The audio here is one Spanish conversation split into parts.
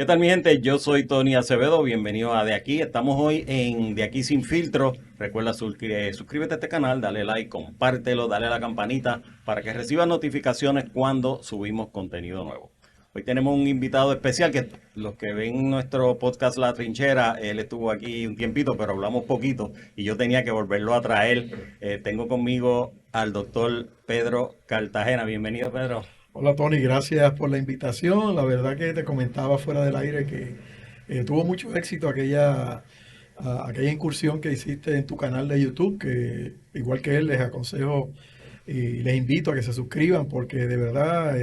¿Qué tal, mi gente? Yo soy Tony Acevedo, bienvenido a De Aquí. Estamos hoy en De Aquí Sin Filtro. Recuerda suscríbete a este canal, dale like, compártelo, dale a la campanita para que recibas notificaciones cuando subimos contenido nuevo. Hoy tenemos un invitado especial que los que ven nuestro podcast La Trinchera, él estuvo aquí un tiempito, pero hablamos poquito y yo tenía que volverlo a traer. Tengo conmigo al doctor Pedro Cartagena. Bienvenido, Pedro. Hola Tony, gracias por la invitación. La verdad que te comentaba fuera del aire que tuvo mucho éxito aquella incursión que hiciste en tu canal de YouTube, que igual que él les aconsejo y les invito a que se suscriban porque de verdad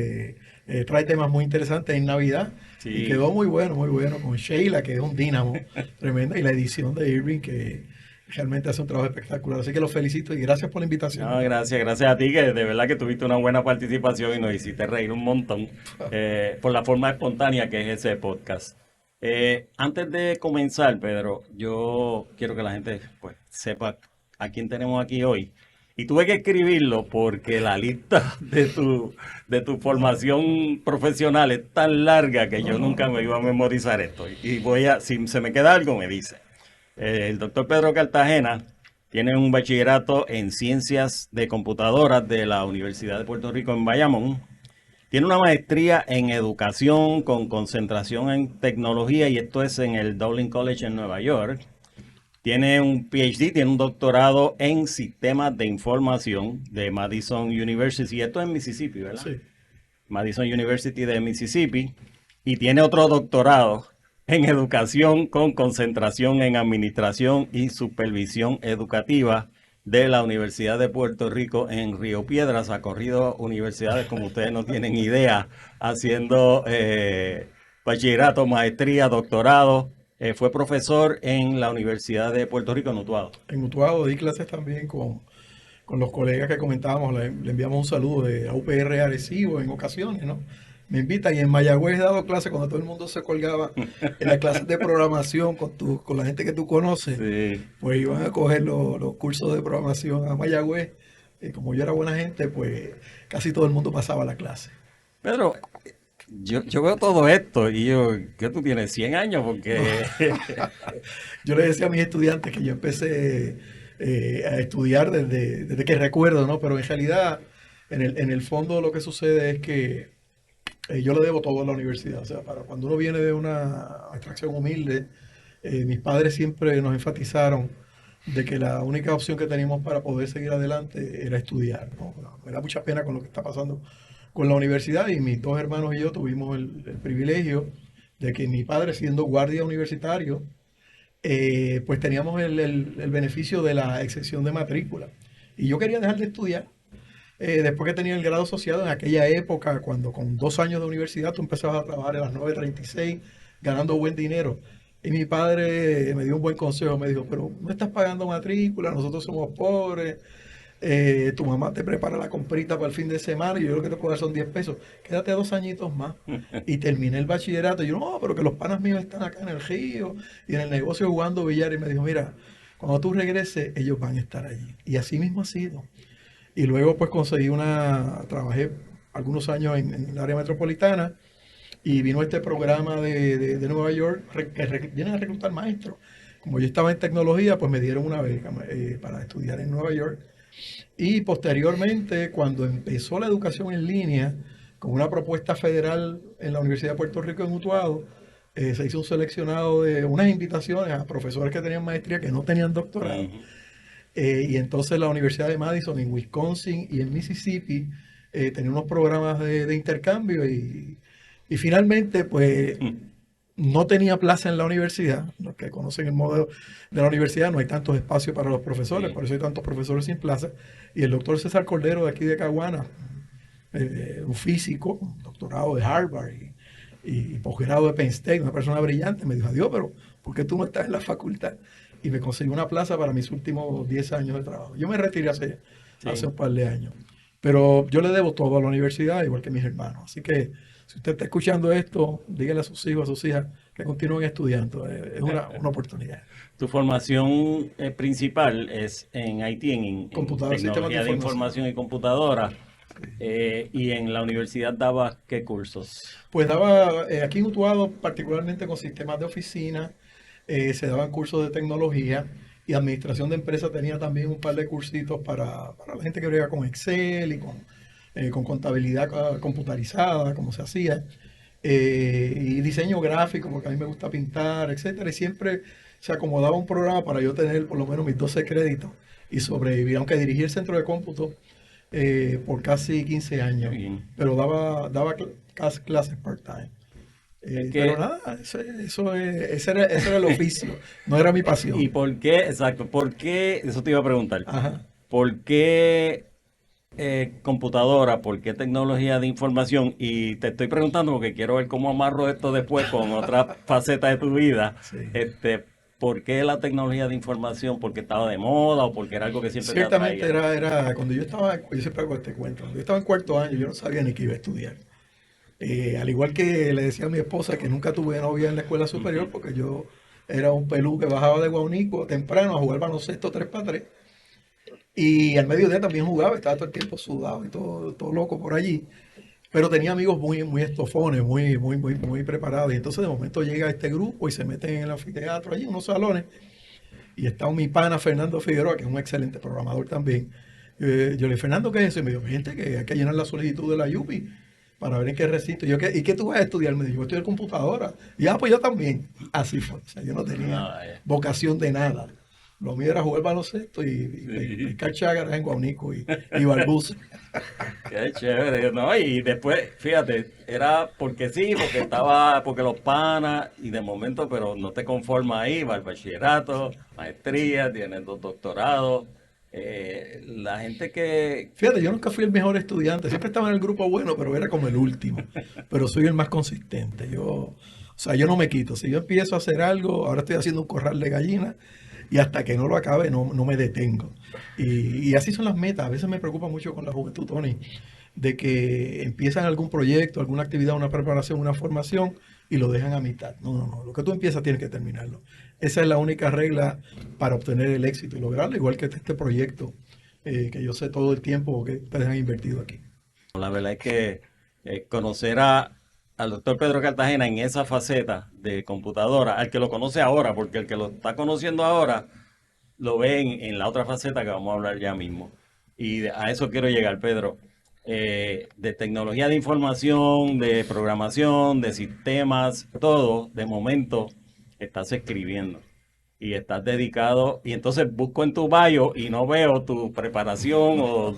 trae temas muy interesantes en Navidad y Sí. quedó muy bueno con Sheila, que es un dínamo tremenda, y la edición de Irving que realmente hace un trabajo espectacular. Así que los felicito y gracias por la invitación. No, gracias a ti, que de verdad que tuviste una buena participación y nos hiciste reír un montón por la forma espontánea que es ese podcast. Antes de comenzar, Pedro, yo quiero que la gente pues sepa a quién tenemos aquí hoy. Y tuve que escribirlo porque la lista de tu formación profesional es tan larga que yo nunca me iba a memorizar esto. Y si se me queda algo, me dice. El doctor Pedro Cartagena tiene un bachillerato en ciencias de computadoras de la Universidad de Puerto Rico en Bayamón. Tiene una maestría en educación con concentración en tecnología y esto es en el Dowling College en Nueva York. Tiene un PhD, tiene un doctorado en sistemas de información de Madison University. Esto es en Mississippi, ¿verdad? Sí. Madison University de Mississippi. Y tiene otro doctorado en educación con concentración en administración y supervisión educativa de la Universidad de Puerto Rico en Río Piedras. Ha corrido universidades como ustedes no tienen idea, haciendo bachillerato, maestría, doctorado. Fue profesor en la Universidad de Puerto Rico en Utuado. En Utuado di clases también con los colegas que comentábamos, le enviamos un saludo de UPR Arecibo en ocasiones, ¿no? Me invitan y en Mayagüez he dado clases cuando todo el mundo se colgaba en las clases de programación con la gente que tú conoces, Sí. pues iban a coger los cursos de programación a Mayagüez. Y como yo era buena gente, pues casi todo el mundo pasaba la clase. Pedro, yo veo todo esto y yo, ¿qué tú tienes? 100 años No, porque... yo le decía a mis estudiantes que yo empecé a estudiar desde que recuerdo, ¿no? Pero en realidad, en el fondo lo que sucede es que yo le debo todo a la universidad. O sea, para cuando uno viene de una extracción humilde, mis padres siempre nos enfatizaron de que la única opción que teníamos para poder seguir adelante era estudiar, ¿no? Me da mucha pena con lo que está pasando con la universidad y mis dos hermanos y yo tuvimos el privilegio de que mi padre, siendo guardia universitario, pues teníamos el beneficio de la exención de matrícula. Y yo quería dejar de estudiar después que tenía el grado asociado en aquella época, cuando con 2 años de universidad tú empezabas a trabajar a las 9:36 ganando buen dinero. Y mi padre me dio un buen consejo, me dijo, pero no estás pagando matrícula, nosotros somos pobres, tu mamá te prepara la comprita para el fin de semana y yo lo que te puedo dar son 10 pesos, quédate 2 añitos más. Y terminé el bachillerato y yo, no, pero que los panas míos están acá en el río y en el negocio jugando billar y me dijo, mira, cuando tú regreses ellos van a estar allí. Y así mismo ha sido. Y luego pues trabajé algunos años en el área metropolitana y vino este programa de Nueva York que vienen a reclutar maestros. Como yo estaba en tecnología, pues me dieron una beca para estudiar en Nueva York. Y posteriormente, cuando empezó la educación en línea, con una propuesta federal en la Universidad de Puerto Rico en Utuado, se hizo un seleccionado de unas invitaciones a profesores que tenían maestría que no tenían doctorado. Ujú. Y entonces la Universidad de Madison en Wisconsin y en Mississippi tenía unos programas de intercambio y finalmente pues no tenía plaza en la universidad. Los que conocen el modelo de la universidad no hay tantos espacios para los profesores, Sí. por eso hay tantos profesores sin plaza. Y el doctor César Cordero de aquí de Caguana, un físico, un doctorado de Harvard y posgrado de Penn State, una persona brillante, me dijo, adiós, pero ¿por qué tú no estás en la facultad? Y me conseguí una plaza para mis últimos 10 años de trabajo. Yo me retiré hace Sí. un par de años, pero yo le debo todo a la universidad, igual que mis hermanos. Así que si usted está escuchando esto, dígale a sus hijos, a sus hijas, que continúen estudiando. Es una oportunidad. Tu formación principal es en IT, en Computador, sistemas de tecnología de información. información y computadora. ¿Y en la universidad dabas qué cursos? Pues daba, aquí en Utuado, particularmente con sistemas de oficina, se daban cursos de tecnología y administración de empresas tenía también un par de cursitos para la gente que brega con Excel y con contabilidad computarizada, como se hacía, y diseño gráfico, porque a mí me gusta pintar, etcétera, y siempre se acomodaba un programa para yo tener por lo menos mis 12 créditos y sobrevivir, aunque dirigí el centro de cómputo por casi 15 Qué años, bien. pero daba clases part-time. Es Pero que, nada, ese era el oficio, no era mi ¿y pasión. por qué? Exacto, ¿por qué? Eso te iba a preguntar. Ajá. ¿Por qué computadora? ¿Por qué tecnología de información? Y te estoy preguntando porque quiero ver cómo amarro esto después con otra faceta de tu vida. Sí. ¿Por qué la tecnología de información? ¿Porque estaba de moda o porque era algo que siempre te Ciertamente atraía? era cuando yo siempre hago este cuento, cuando yo estaba en cuarto año, yo no sabía ni que iba a estudiar. Al igual que le decía a mi esposa que nunca tuve novia en la escuela superior Ujú. porque yo era un pelú que bajaba de Guaunico temprano a jugar baloncesto 3x3 y al mediodía también jugaba, estaba todo el tiempo sudado y todo loco por allí. Pero tenía amigos muy estofones, muy preparados. Y entonces de momento llega este grupo y se meten en el anfiteatro, allí en unos salones. Y está mi pana Fernando Figueroa, que es un excelente programador también. Yo le dije, Fernando, ¿qué es eso? Y me dijo, gente, que hay que llenar la solicitud de la YUPI para ver en qué recinto. Y yo, ¿y qué tú vas a estudiar? Me dijo, yo estudiar computadora. Y pues yo también. Así fue. O sea, yo no tenía Ah, ya. vocación de nada. Lo mío era jugar baloncesto y Sí. pescar chágaras en Guaunico y Barbuz. Qué chévere, ¿no? Y después, fíjate, era porque sí, porque estaba, porque los panas, y de momento, pero no te conformas ahí, va al bachillerato, maestría, tienes 2 doctorados. La gente Fíjate, yo nunca fui el mejor estudiante, siempre estaba en el grupo bueno, pero era como el último. Pero soy el más consistente. O sea, yo no me quito. Si yo empiezo a hacer algo, ahora estoy haciendo un corral de gallinas y hasta que no lo acabe no me detengo. Y así son las metas. A veces me preocupa mucho con la juventud, Tony, de que empiezan algún proyecto, alguna actividad, una preparación, una formación y lo dejan a mitad. No, no, no. Lo que tú empiezas tienes que terminarlo. Esa es la única regla para obtener el éxito y lograrlo, igual que este proyecto que yo sé todo el tiempo que ustedes han invertido aquí. la verdad es que conocer al doctor Pedro Cartagena en esa faceta de computadora, al que lo conoce ahora, porque el que lo está conociendo ahora lo ve en la otra faceta que vamos a hablar ya mismo. Y a eso quiero llegar, Pedro. De tecnología de información, de programación, de sistemas, todo, de momento estás escribiendo y estás dedicado. Y entonces busco en tu bio y no veo tu preparación o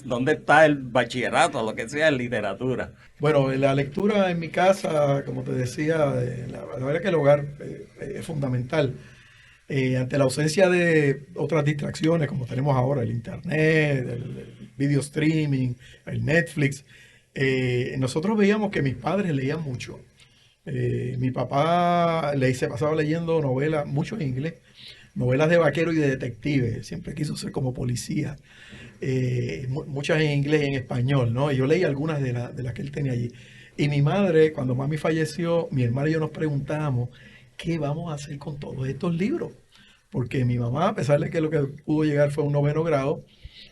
dónde está el bachillerato, lo que sea en literatura. Bueno, la lectura en mi casa, como te decía, la verdad que el hogar es fundamental. Ante la ausencia de otras distracciones como tenemos ahora, el internet, el video streaming, el Netflix, nosotros veíamos que mis padres leían mucho. Mi papá se pasaba leyendo novelas, mucho en inglés, novelas de vaquero y de detective, siempre quiso ser como policía, muchas en inglés y en español, ¿no? Y yo leí algunas de las que él tenía allí. Y mi madre, cuando mami falleció, mi hermana y yo nos preguntamos, ¿qué vamos a hacer con todos estos libros? Porque mi mamá, a pesar de que lo que pudo llegar fue un noveno grado,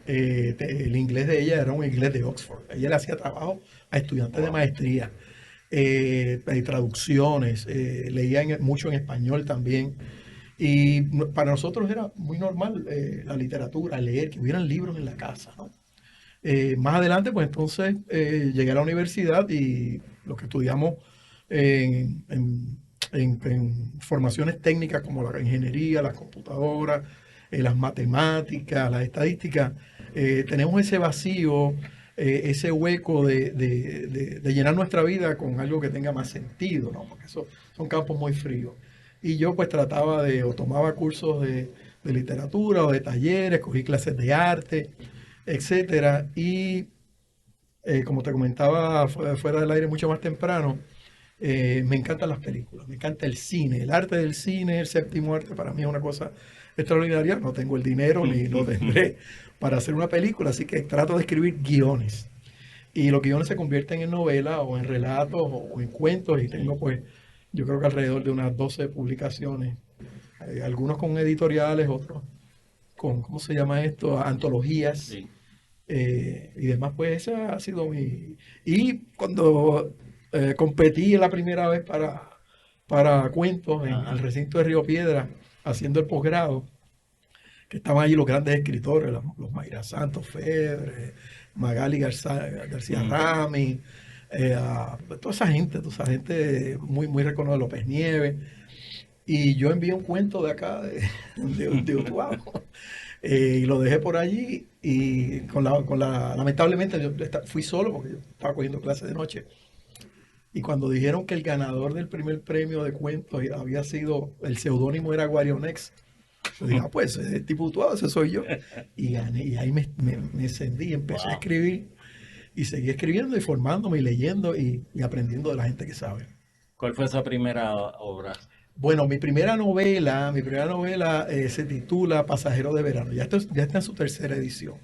el inglés de ella era un inglés de Oxford. Ella le hacía trabajo a estudiantes de Wow. maestría, traducciones, leía mucho en español también. Y para nosotros era muy normal la literatura, leer, que hubieran libros en la casa, ¿no? Más adelante, pues entonces llegué a la universidad y lo que estudiamos en, en- en formaciones técnicas como la ingeniería, las computadoras, las matemáticas, las estadísticas, tenemos ese vacío, ese hueco de llenar nuestra vida con algo que tenga más sentido, ¿no? Porque eso son campos muy fríos. Y yo pues trataba o tomaba cursos de literatura o de talleres, cogí clases de arte, etcétera. Y como te comentaba fuera del aire mucho más temprano, me encantan las películas, me encanta el cine, el arte del cine, el séptimo arte para mí es una cosa extraordinaria. No tengo el dinero ni lo tendré para hacer una película, así que trato de escribir guiones. Y los guiones se convierten en novelas o en relatos o en cuentos y tengo pues yo creo que alrededor de unas 12 publicaciones, algunos con editoriales, otros con, ¿cómo se llama esto? Antologías. Sí. y demás, pues esa ha sido mi... Y cuando competí la primera vez para cuentos en el Ajá. recinto de Río Piedra, haciendo el posgrado, que estaban allí los grandes escritores, los Mayra Santos Febre, Magali García Ujú. Rami, toda esa gente muy, muy reconocida, López Nieves. Y yo envié un cuento de acá, de Utuado, y lo dejé por allí. Y lamentablemente yo fui solo porque yo estaba cogiendo clases de noche. Y cuando dijeron que el ganador del primer premio de cuentos había sido, el seudónimo era Guarionex, yo dije, ah, pues ese tipo Utuado, ese soy yo. Y gané, y ahí me encendí, empecé a Wow. escribir y seguí escribiendo y formándome y leyendo y aprendiendo de la gente que sabe. ¿Cuál fue esa primera obra? Bueno, mi primera novela se titula Pasajero de Verano. Ya está en su tercera edición.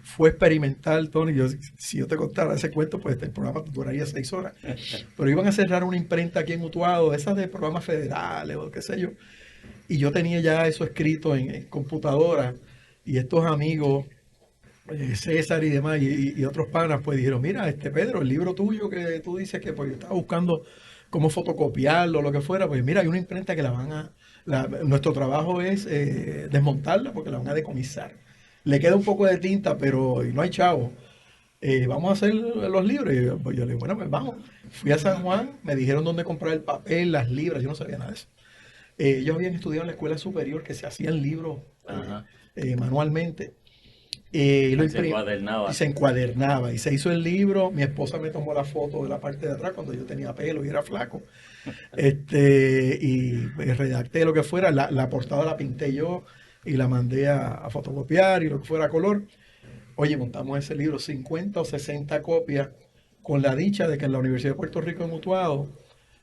Fue experimental, Tony. Si yo te contara ese cuento, pues el programa duraría 6 horas. Pero iban a cerrar una imprenta aquí en Utuado, de esas de programas federales o qué sé yo. Y yo tenía ya eso escrito en computadora. Y estos amigos, César y demás, y otros panas, pues dijeron, mira, Pedro, el libro tuyo que tú dices que pues yo estaba buscando cómo fotocopiarlo, lo que fuera, pues mira, hay una imprenta que nuestro trabajo es desmontarla porque la van a decomisar. Le queda un poco de tinta, pero y no hay chavo. Vamos a hacer los libros. Y pues yo le digo, bueno, pues vamos. Fui a San Juan, me dijeron dónde comprar el papel, las libras, yo no sabía nada de eso. Ellos habían estudiado en la escuela superior que se hacían libros Ajá. manualmente. Lo Ahí se imprimí y encuadernaba. se encuadernaba y se hizo el libro. Mi esposa me tomó la foto de la parte de atrás cuando yo tenía pelo y era flaco. Y redacté lo que fuera. La portada la pinté yo y la mandé a fotocopiar y lo que fuera a color. Oye, montamos ese libro, 50 o 60 copias, con la dicha de que en la Universidad de Puerto Rico en Utuado,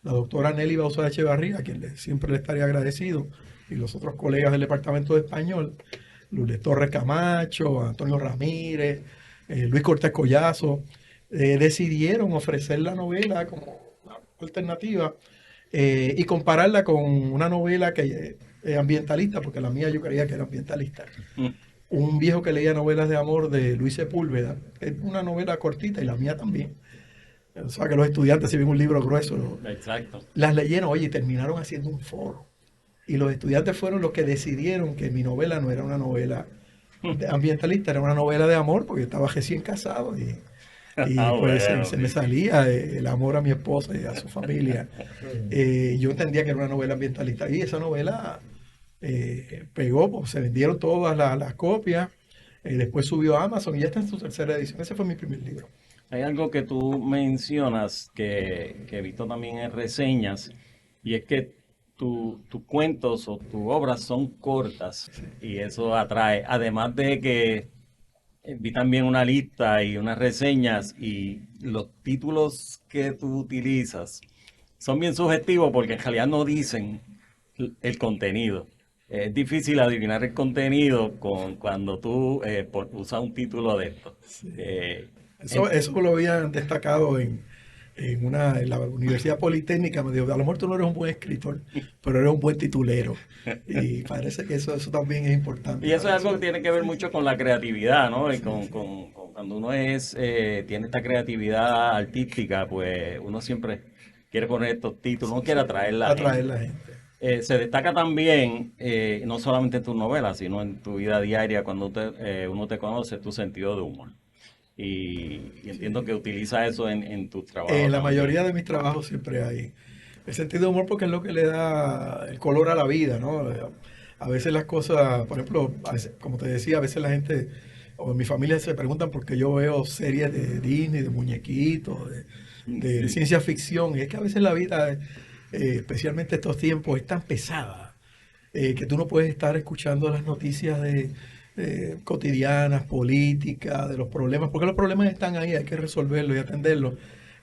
la doctora Nelly Bauza Echevarría, a quien siempre le estaría agradecido, y los otros colegas del Departamento de Español, Lourdes Torres Camacho, Antonio Ramírez, Luis Cortés Collazo, decidieron ofrecer la novela como una alternativa y compararla con una novela que ambientalista, porque la mía yo creía que era ambientalista. Un viejo que leía novelas de amor de Luis Sepúlveda, es una novela cortita y la mía también. O sea que los estudiantes, si ven un libro grueso, Exacto. las leyeron, oye, y terminaron haciendo un foro. Y los estudiantes fueron los que decidieron que mi novela no era una novela ambientalista, era una novela de amor, porque yo estaba recién casado y Ah, pues bueno, se me sí. salía el amor a mi esposa y a su familia. Yo entendía que era una novela ambientalista y esa novela pegó, pues, se vendieron todas las copias, después subió a Amazon y ya está en su tercera edición. Ese fue mi primer libro. Hay algo que tú mencionas que he visto también en reseñas, y es que tus cuentos o tus obras son cortas y eso atrae. Además de que vi también una lista y unas reseñas y los títulos que tú utilizas son bien subjetivos porque en realidad no dicen el contenido. Es difícil adivinar el contenido cuando tú usas un título de esto. Sí. Eh, en- Eso lo habían destacado en la Universidad Politécnica. Me dijo, a lo mejor tú no eres un buen escritor, pero eres un buen titulero. Y parece que eso también es y importante eso es para algo eso. que tiene que ver Sí, sí, mucho con la creatividad, ¿no? Y sí, sí. cuando uno tiene esta creatividad artística, pues uno siempre quiere poner estos títulos, Sí, no quiere sí, atraer a la atraer gente. la gente. Se destaca también, no solamente en tus novelas, sino en tu vida diaria, cuando uno te conoce, tu sentido de humor. Y entiendo Sí. que utiliza eso en tu trabajo En la también. mayoría de mis trabajos siempre hay el sentido de humor porque es lo que le da el color a la vida, ¿no? A veces las cosas, por ejemplo, como te decía, a veces la gente o en mi familia se preguntan por qué yo veo series de Disney, de muñequitos, de Sí, ciencia ficción. Y es que a veces la vida, especialmente estos tiempos, es tan pesada que tú no puedes estar escuchando las noticias cotidianas, políticas, de los problemas, porque los problemas están ahí, hay que resolverlos y atenderlos.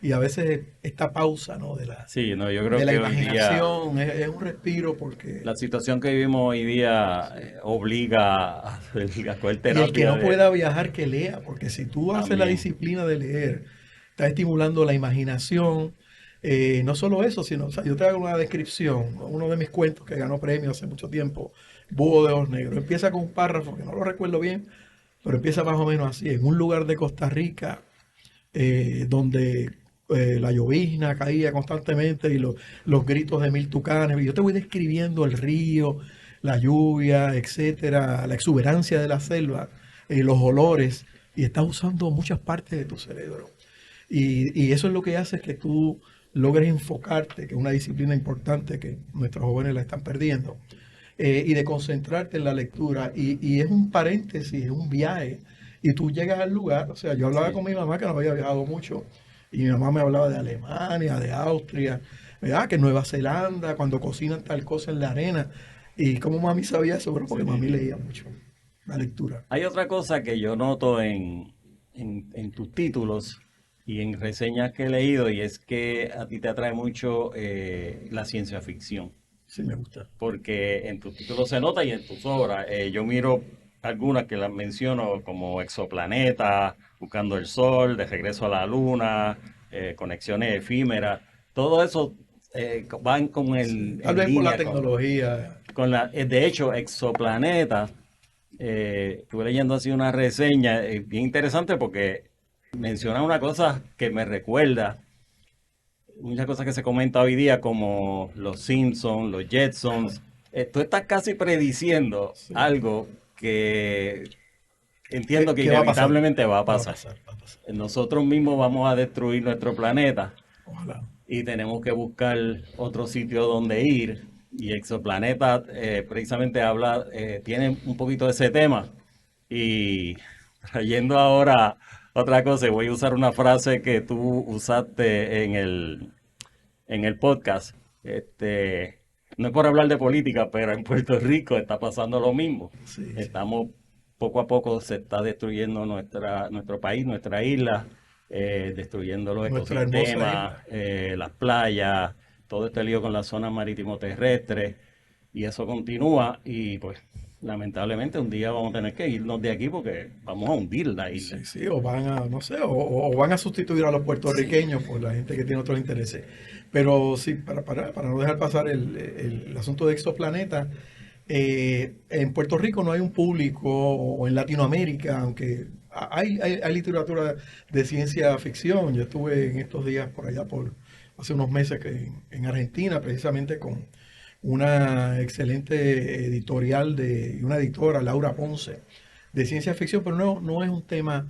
Y a veces esta pausa, ¿no? sí, no, yo De creo la que hoy día imaginación es un respiro porque... la situación que vivimos hoy día obliga a coger Y el que terapia no de pueda viajar, que lea, porque si tú haces la también. disciplina de leer, estás estimulando la imaginación. No solo eso, sino, o sea, yo te hago una descripción, uno de mis cuentos que ganó premio hace mucho tiempo, Búho de Ojos Negros, empieza con un párrafo que no lo recuerdo bien, pero empieza más o menos así, en un lugar de Costa Rica donde la llovizna caía constantemente y los gritos de mil tucanes. Y yo te voy describiendo el río, la lluvia, etcétera, la exuberancia de la selva, los olores, y estás usando muchas partes de tu cerebro. Y eso es lo que hace que tú logres enfocarte, que es una disciplina importante que nuestros jóvenes la están perdiendo, y de concentrarte en la lectura. Y es un paréntesis, es un viaje. Y tú llegas al lugar, o sea, yo hablaba Sí. con mi mamá que no había viajado mucho, y mi mamá me hablaba de Alemania, de Austria, ¿verdad? Que en Nueva Zelanda, cuando cocinan tal cosa en la arena. Y como mami sabía eso, bueno, porque mami Sí. leía mucho la lectura. Hay otra cosa que yo noto en tus títulos y en reseñas que he leído, y es que a ti te atrae mucho la ciencia ficción, Sí, me gusta. porque en tus títulos se nota y en tus obras. Yo miro algunas que las menciono como Exoplaneta, Buscando el Sol, De Regreso a la Luna, Conexiones Efímeras. Todo eso van con Sí, tal en vez por la línea tecnología. con la, de hecho, Exoplaneta. Estuve leyendo así una reseña bien interesante porque menciona una cosa que me recuerda muchas cosas que se comenta hoy día como los Simpsons, los Jetsons. Tú estás casi prediciendo Sí. algo que entiendo que ¿Qué va a pasar? inevitablemente va a Va a pasar. pasar, va a pasar. Nosotros mismos vamos a destruir nuestro planeta Ojalá. y tenemos que buscar otro sitio donde ir. Y Exoplaneta precisamente habla, tiene un poquito de ese tema. Y trayendo ahora otra cosa, voy a usar una frase que tú usaste en el podcast. No es por hablar de política, pero en Puerto Rico está pasando lo mismo. Sí, sí. Estamos, poco a poco se está destruyendo nuestro país, nuestra isla, destruyendo los Nuestra hermosa ecosistemas, isla. las playas, todo este lío con la zona marítimo terrestre. Y eso continúa y pues lamentablemente un día vamos a tener que irnos de aquí porque vamos a hundir la isla. Sí, sí, o van a, no sé, o van a sustituir a los Sí. puertorriqueños por la gente que tiene otros intereses. Pero sí, para no dejar pasar el asunto de Exoplaneta, en Puerto Rico no hay un público, o en Latinoamérica, aunque hay literatura de ciencia ficción. Yo estuve en estos días por allá, por hace unos meses, en Argentina, precisamente con una excelente editorial y una editora, Laura Ponce, de ciencia ficción, pero no es un tema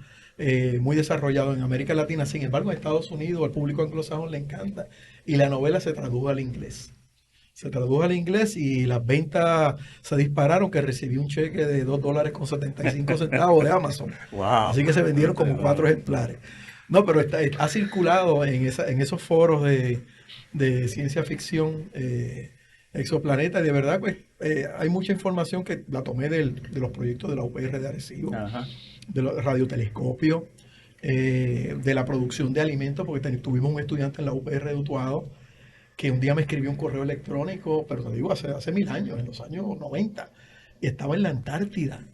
muy desarrollado en América Latina. Sin embargo, en Estados Unidos al público anglosajón le encanta y la novela se tradujo al inglés. Se tradujo al inglés y las ventas se dispararon, que recibí un cheque de $2.75 de Amazon. Wow. Así que se vendieron como 4 ejemplares. No, pero ha circulado en esos foros de ciencia ficción, Exoplaneta, y de verdad, pues hay mucha información que la tomé de los proyectos de la UPR de Arecibo, Ajá. de los radiotelescopios, de la producción de alimentos, porque tuvimos un estudiante en la UPR de Utuado que un día me escribió un correo electrónico, pero te digo, hace 1000 años, en los años 90, y estaba en la Antártida Wow.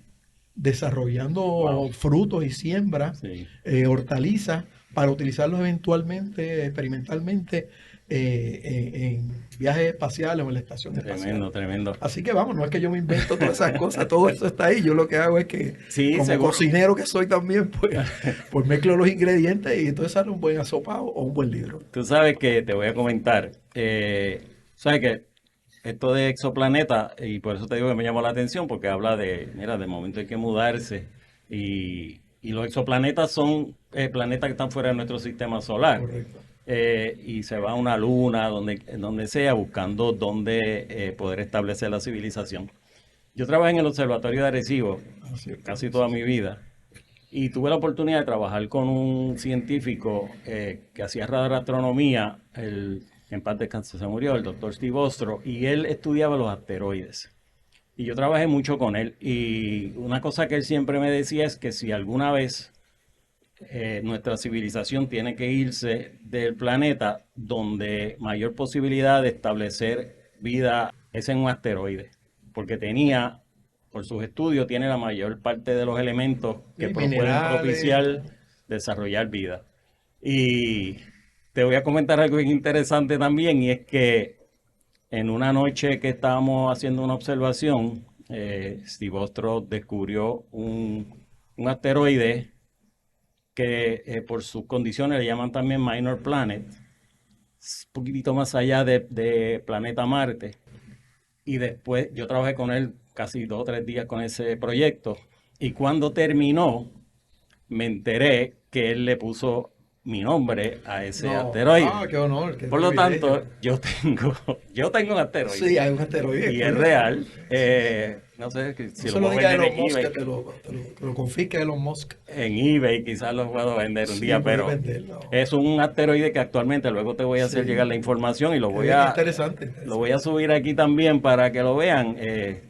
desarrollando frutos y siembras, Sí. hortalizas, para utilizarlos eventualmente, experimentalmente, en viajes espaciales o en la estación espacial. Tremendo, tremendo. Así que vamos, no es que yo me invento todas esas cosas, todo eso está ahí. Yo lo que hago es que, Sí, como seguro. cocinero que soy también, pues mezclo los ingredientes y entonces sale un buen asopado o un buen libro. Tú sabes que te voy a comentar. Sabes que esto de exoplaneta, y por eso te digo que me llamó la atención, porque habla de, mira, de momento hay que mudarse. Y los exoplanetas son planetas que están fuera de nuestro sistema solar. Correcto. Y se va a una luna, donde sea, buscando dónde poder establecer la civilización. Yo trabajé en el Observatorio de Arecibo Ah, cierto, casi sí, toda mi sí. vida. Y tuve la oportunidad de trabajar con un científico que hacía radioastronomía, en paz descanse se murió, el doctor Steve Ostro, y él estudiaba los asteroides. Y yo trabajé mucho con él. Y una cosa que él siempre me decía es que si alguna vez nuestra civilización tiene que irse del planeta, donde mayor posibilidad de establecer vida es en un asteroide, porque tenía, por sus estudios, tiene la mayor parte de los elementos que Sí, pueden minerales y propiciar todo. desarrollar vida. Y te voy a comentar algo bien interesante también, y es que en una noche que estábamos haciendo una observación, Steve Ostro descubrió un asteroide que por sus condiciones le llaman también minor planet, un poquitito más allá de planeta Marte. Y después yo trabajé con él casi 2 o 3 días con ese proyecto. Y cuando terminó, me enteré que él le puso mi nombre a ese No, asteroide. qué honor, qué Por lo tanto, privilegio. yo tengo un Sí, asteroide hay un asteroide, y es curioso. real. Sí. No sé No si se lo lo puedo diga a vender Elon en Musk, que eBay. te lo confisque Elon Musk. En eBay quizás los puedo vender un Sí, día, puedes pero venderlo. es un asteroide que actualmente luego te voy a hacer llegar la Sí, información y qué bien, interesante, lo voy a interesante. subir aquí también para que lo vean.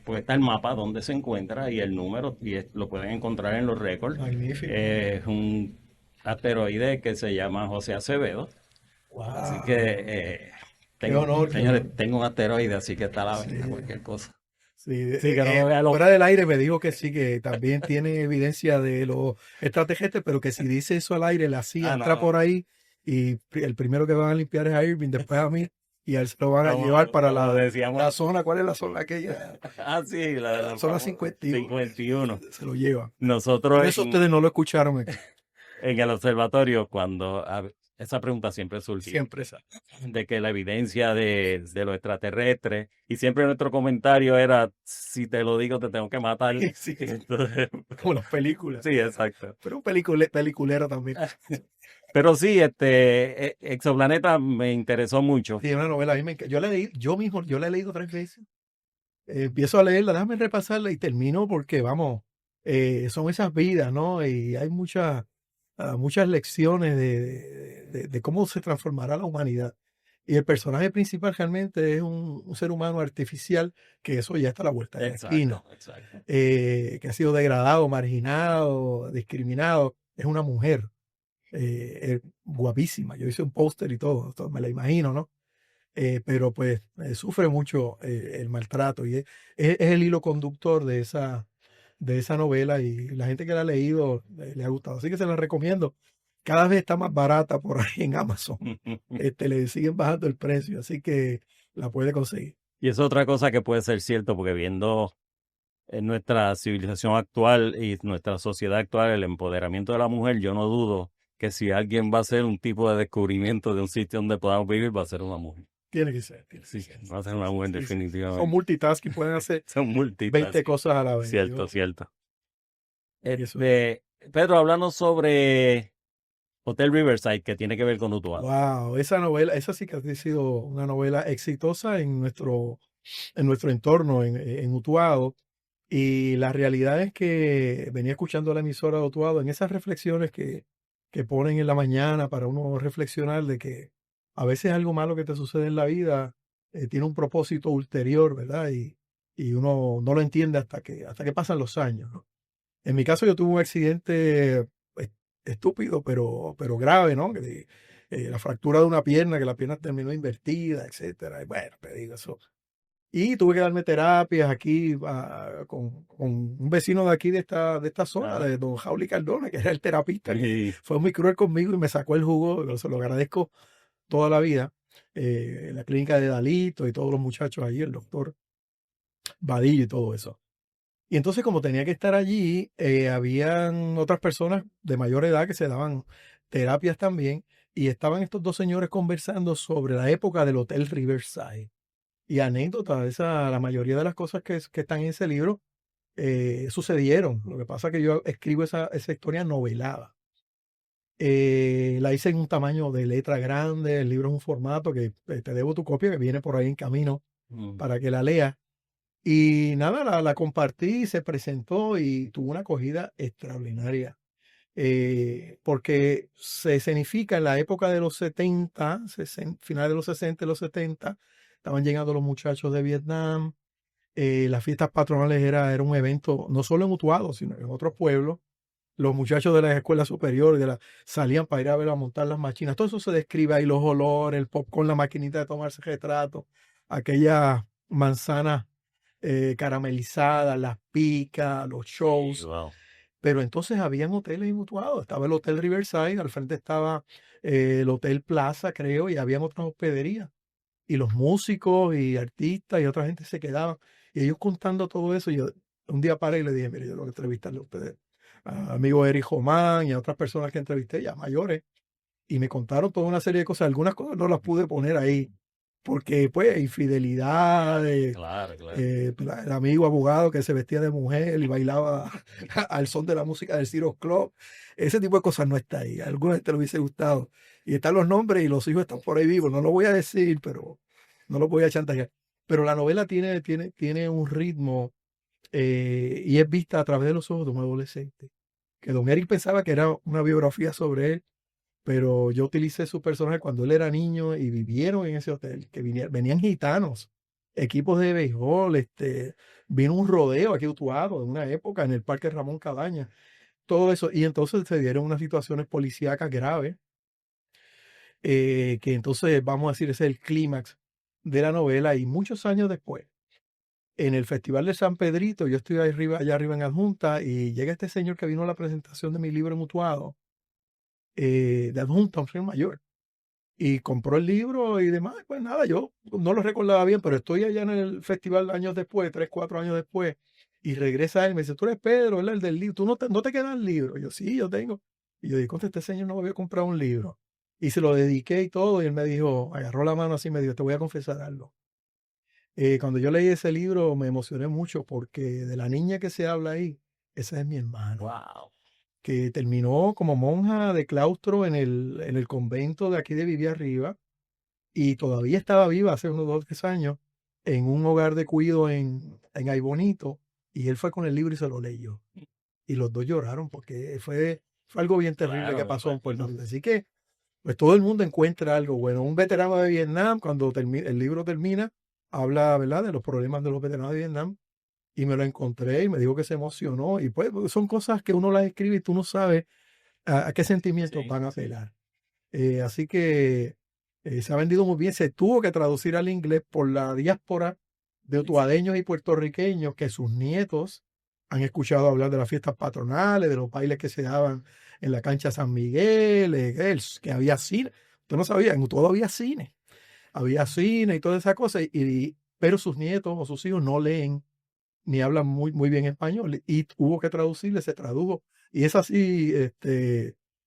Pues está el mapa donde se encuentra y el número lo pueden encontrar en los récords. Magnífico. Es un asteroide que se llama José Acevedo. Así que, Wow, qué tengo, honor, qué señores, honor. tengo un asteroide, así que está a la venta, Sí, cualquier cosa. sí. Sí, que no lo vea Fuera del aire me dijo que sí, que también tiene evidencia de los extraterrestres, pero que si dice eso al aire, la CIA Ah, entra no. por ahí y el primero que van a limpiar es a Irving, después a mí, y a él se lo van a llevar para Como la decíamos. zona. ¿Cuál es la zona aquella? Ah, sí, la de La los zona famosos 51. 51. Se lo llevan. Por Nosotros eso ustedes no lo escucharon aquí. en el observatorio, esa pregunta siempre surgía, Siempre esa. de que la evidencia de lo extraterrestre, y siempre nuestro comentario era, si te lo digo, te tengo que matar. Sí, Entonces, como las películas. sí, exacto. Pero un peliculero también. Pero sí, Exoplaneta me interesó mucho. Sí, una novela. A mí yo la leí, yo mismo, yo la he leído 3 veces. Empiezo a leerla, déjame repasarla y termino porque, vamos, son esas vidas, ¿no? Y hay muchas lecciones de cómo se transformará la humanidad. Y el personaje principal realmente es un ser humano artificial, que eso ya está a la vuelta de la esquina, Exacto, exacto. que ha sido degradado, marginado, discriminado. Es una mujer guapísima. Yo hice un póster y todo, me la imagino, ¿no? Pero pues sufre mucho el maltrato y es el hilo conductor de esa novela y la gente que la ha leído le ha gustado. Así que se la recomiendo. Cada vez está más barata por ahí en Amazon. Le siguen bajando el precio, así que la puede conseguir. Y es otra cosa que puede ser cierto, porque viendo en nuestra civilización actual y nuestra sociedad actual, el empoderamiento de la mujer, yo no dudo que si alguien va a hacer un tipo de descubrimiento de un sitio donde podamos vivir, va a ser una mujer. Tiene que ser, tiene que Sí, ser. va a ser una mujer Sí, sí. Son definitivamente. multitasking, pueden hacer Son 20 multitasking. cosas a la vez. Cierto, cierto. Eso es. Pedro, hablando sobre Hotel Riverside, que tiene que ver con Utuado. Wow, esa novela, esa sí que ha sido una novela exitosa en nuestro entorno, en Utuado. Y la realidad es que venía escuchando la emisora de Utuado en esas reflexiones que ponen en la mañana para uno reflexionar de que a veces algo malo que te sucede en la vida tiene un propósito ulterior, ¿verdad? Y uno no lo entiende hasta que pasan los años, ¿no? En mi caso yo tuve un accidente pues, estúpido, pero grave, ¿no? La fractura de una pierna, que la pierna terminó invertida, etcétera. Y bueno, te digo eso. Y tuve que darme terapias aquí con un vecino de aquí de esta zona, Ah, de don Jauli Cardona, que era el terapista, que y, fue muy cruel conmigo y me sacó el jugo, se lo agradezco toda la vida. En la clínica de Dalito y todos los muchachos allí, el doctor Vadillo y todo eso. Y entonces, como tenía que estar allí, habían otras personas de mayor edad que se daban terapias también, y estaban estos dos señores conversando sobre la época del Hotel Riverside. Y anécdotas, la mayoría de las cosas que están en ese libro sucedieron. Lo que pasa es que yo escribo esa historia novelada. La hice en un tamaño de letra grande, el libro es un formato que te debo tu copia, que viene por ahí en camino mm, para que la leas. Y nada, la compartí, se presentó y tuvo una acogida extraordinaria. Porque se escenifica en la época de los 70, finales de los 60 y los 70, estaban llegando los muchachos de Vietnam. Las fiestas patronales era un evento no solo en Utuado, sino en otros pueblos. Los muchachos de las escuelas superiores salían para ir a ver a montar las máquinas. Todo eso se describe ahí, los olores, el popcorn, la maquinita de tomarse retratos, aquellas manzanas caramelizadas, las picas, los shows. wow. Pero entonces habían hoteles en Utuado. Estaba el Hotel Riverside, al frente estaba el Hotel Plaza, creo, y habían otras hospederías. Y los músicos y artistas y otra gente se quedaban. Y ellos contando todo eso, yo un día paré y le dije, mire, yo tengo que entrevistarle a ustedes. a amigos Eric Jomán y a otras personas que entrevisté, ya mayores, y me contaron toda una serie de cosas. Algunas cosas no las pude poner ahí, porque pues infidelidades, Claro, claro. el amigo abogado que se vestía de mujer y bailaba al son de la música del Ciro Club, ese tipo de cosas no está ahí. A algunos te lo hubiese gustado. Y están los nombres y los hijos están por ahí vivos. No lo voy a decir, pero no lo voy a chantajear. Pero la novela tiene un ritmo y es vista a través de los ojos de un adolescente. Que don Eric pensaba que era una biografía sobre él, pero yo utilicé su personaje cuando él era niño y vivieron en ese hotel, que venían gitanos, equipos de béisbol, vino un rodeo aquí en Utuado en una época en el Parque Ramón Cabaña, todo eso, y entonces se dieron unas situaciones policíacas graves, que entonces vamos a decir ese es el clímax de la novela y muchos años después, en el Festival de San Pedrito, yo estoy allá arriba en Adjunta y llega este señor que vino a la presentación de mi libro en Utuado, de Adjunta, un señor mayor y compró el libro y demás. Pues nada, yo no lo recordaba bien, pero estoy allá en el festival años después, 3, 4 años después, y regresa él, me dice, tú eres Pedro, él es el del libro, tú no te queda el libro. Yo, sí, yo tengo. Y yo digo, contra este señor no me había comprado un libro. Y se lo dediqué y todo, y él me dijo, agarró la mano así y me dijo, te voy a confesar algo. Cuando yo leí ese libro me emocioné mucho porque de la niña que se habla ahí, esa es mi hermana Wow. que terminó como monja de claustro en el convento de aquí de Viviarriba y todavía estaba viva hace unos 2 o 3 años en un hogar de cuido en Aybonito y él fue con el libro y se lo leyó. Y los dos lloraron porque fue algo bien terrible que Claro, me pasó en Puerto imagino. Rico. Así que pues todo el mundo encuentra algo bueno. Un veterano de Vietnam, cuando el libro termina, habla, ¿verdad?, de los problemas de los veteranos de Vietnam y me lo encontré y me dijo que se emocionó. Y pues son cosas que uno las escribe y tú no sabes a qué sentimientos Sí, van a sí. apelar. Así que se ha vendido muy bien. Se tuvo que traducir al inglés por la diáspora de Sí, sí. utuadeños y puertorriqueños que sus nietos han escuchado hablar de las fiestas patronales, de los bailes que se daban en la cancha San Miguel, que había cine. Usted no sabía, en Utuado había cine y toda esa cosa, pero sus nietos o sus hijos no leen ni hablan muy, muy bien español y hubo que traducirle, se tradujo. Y es así,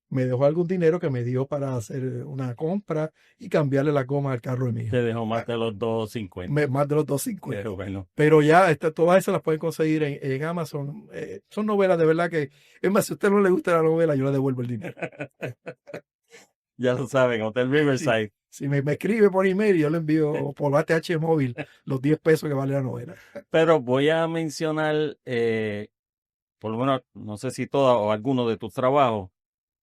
me dejó algún dinero que me dio para hacer una compra y cambiarle la goma al carro de mi Te hijo. dejo más de los 250. Más de los Qué 250. bueno. Pero ya todas esas las pueden conseguir en Amazon. Son novelas de verdad que, es más, si a usted no le gusta la novela, yo le devuelvo el dinero. Ya lo saben, Hotel Sí. Riverside. Si me escribe por email, yo le envío por ATH móvil los 10 pesos que vale la novela. Pero voy a mencionar, por lo menos, no sé si toda o alguno de tus trabajos,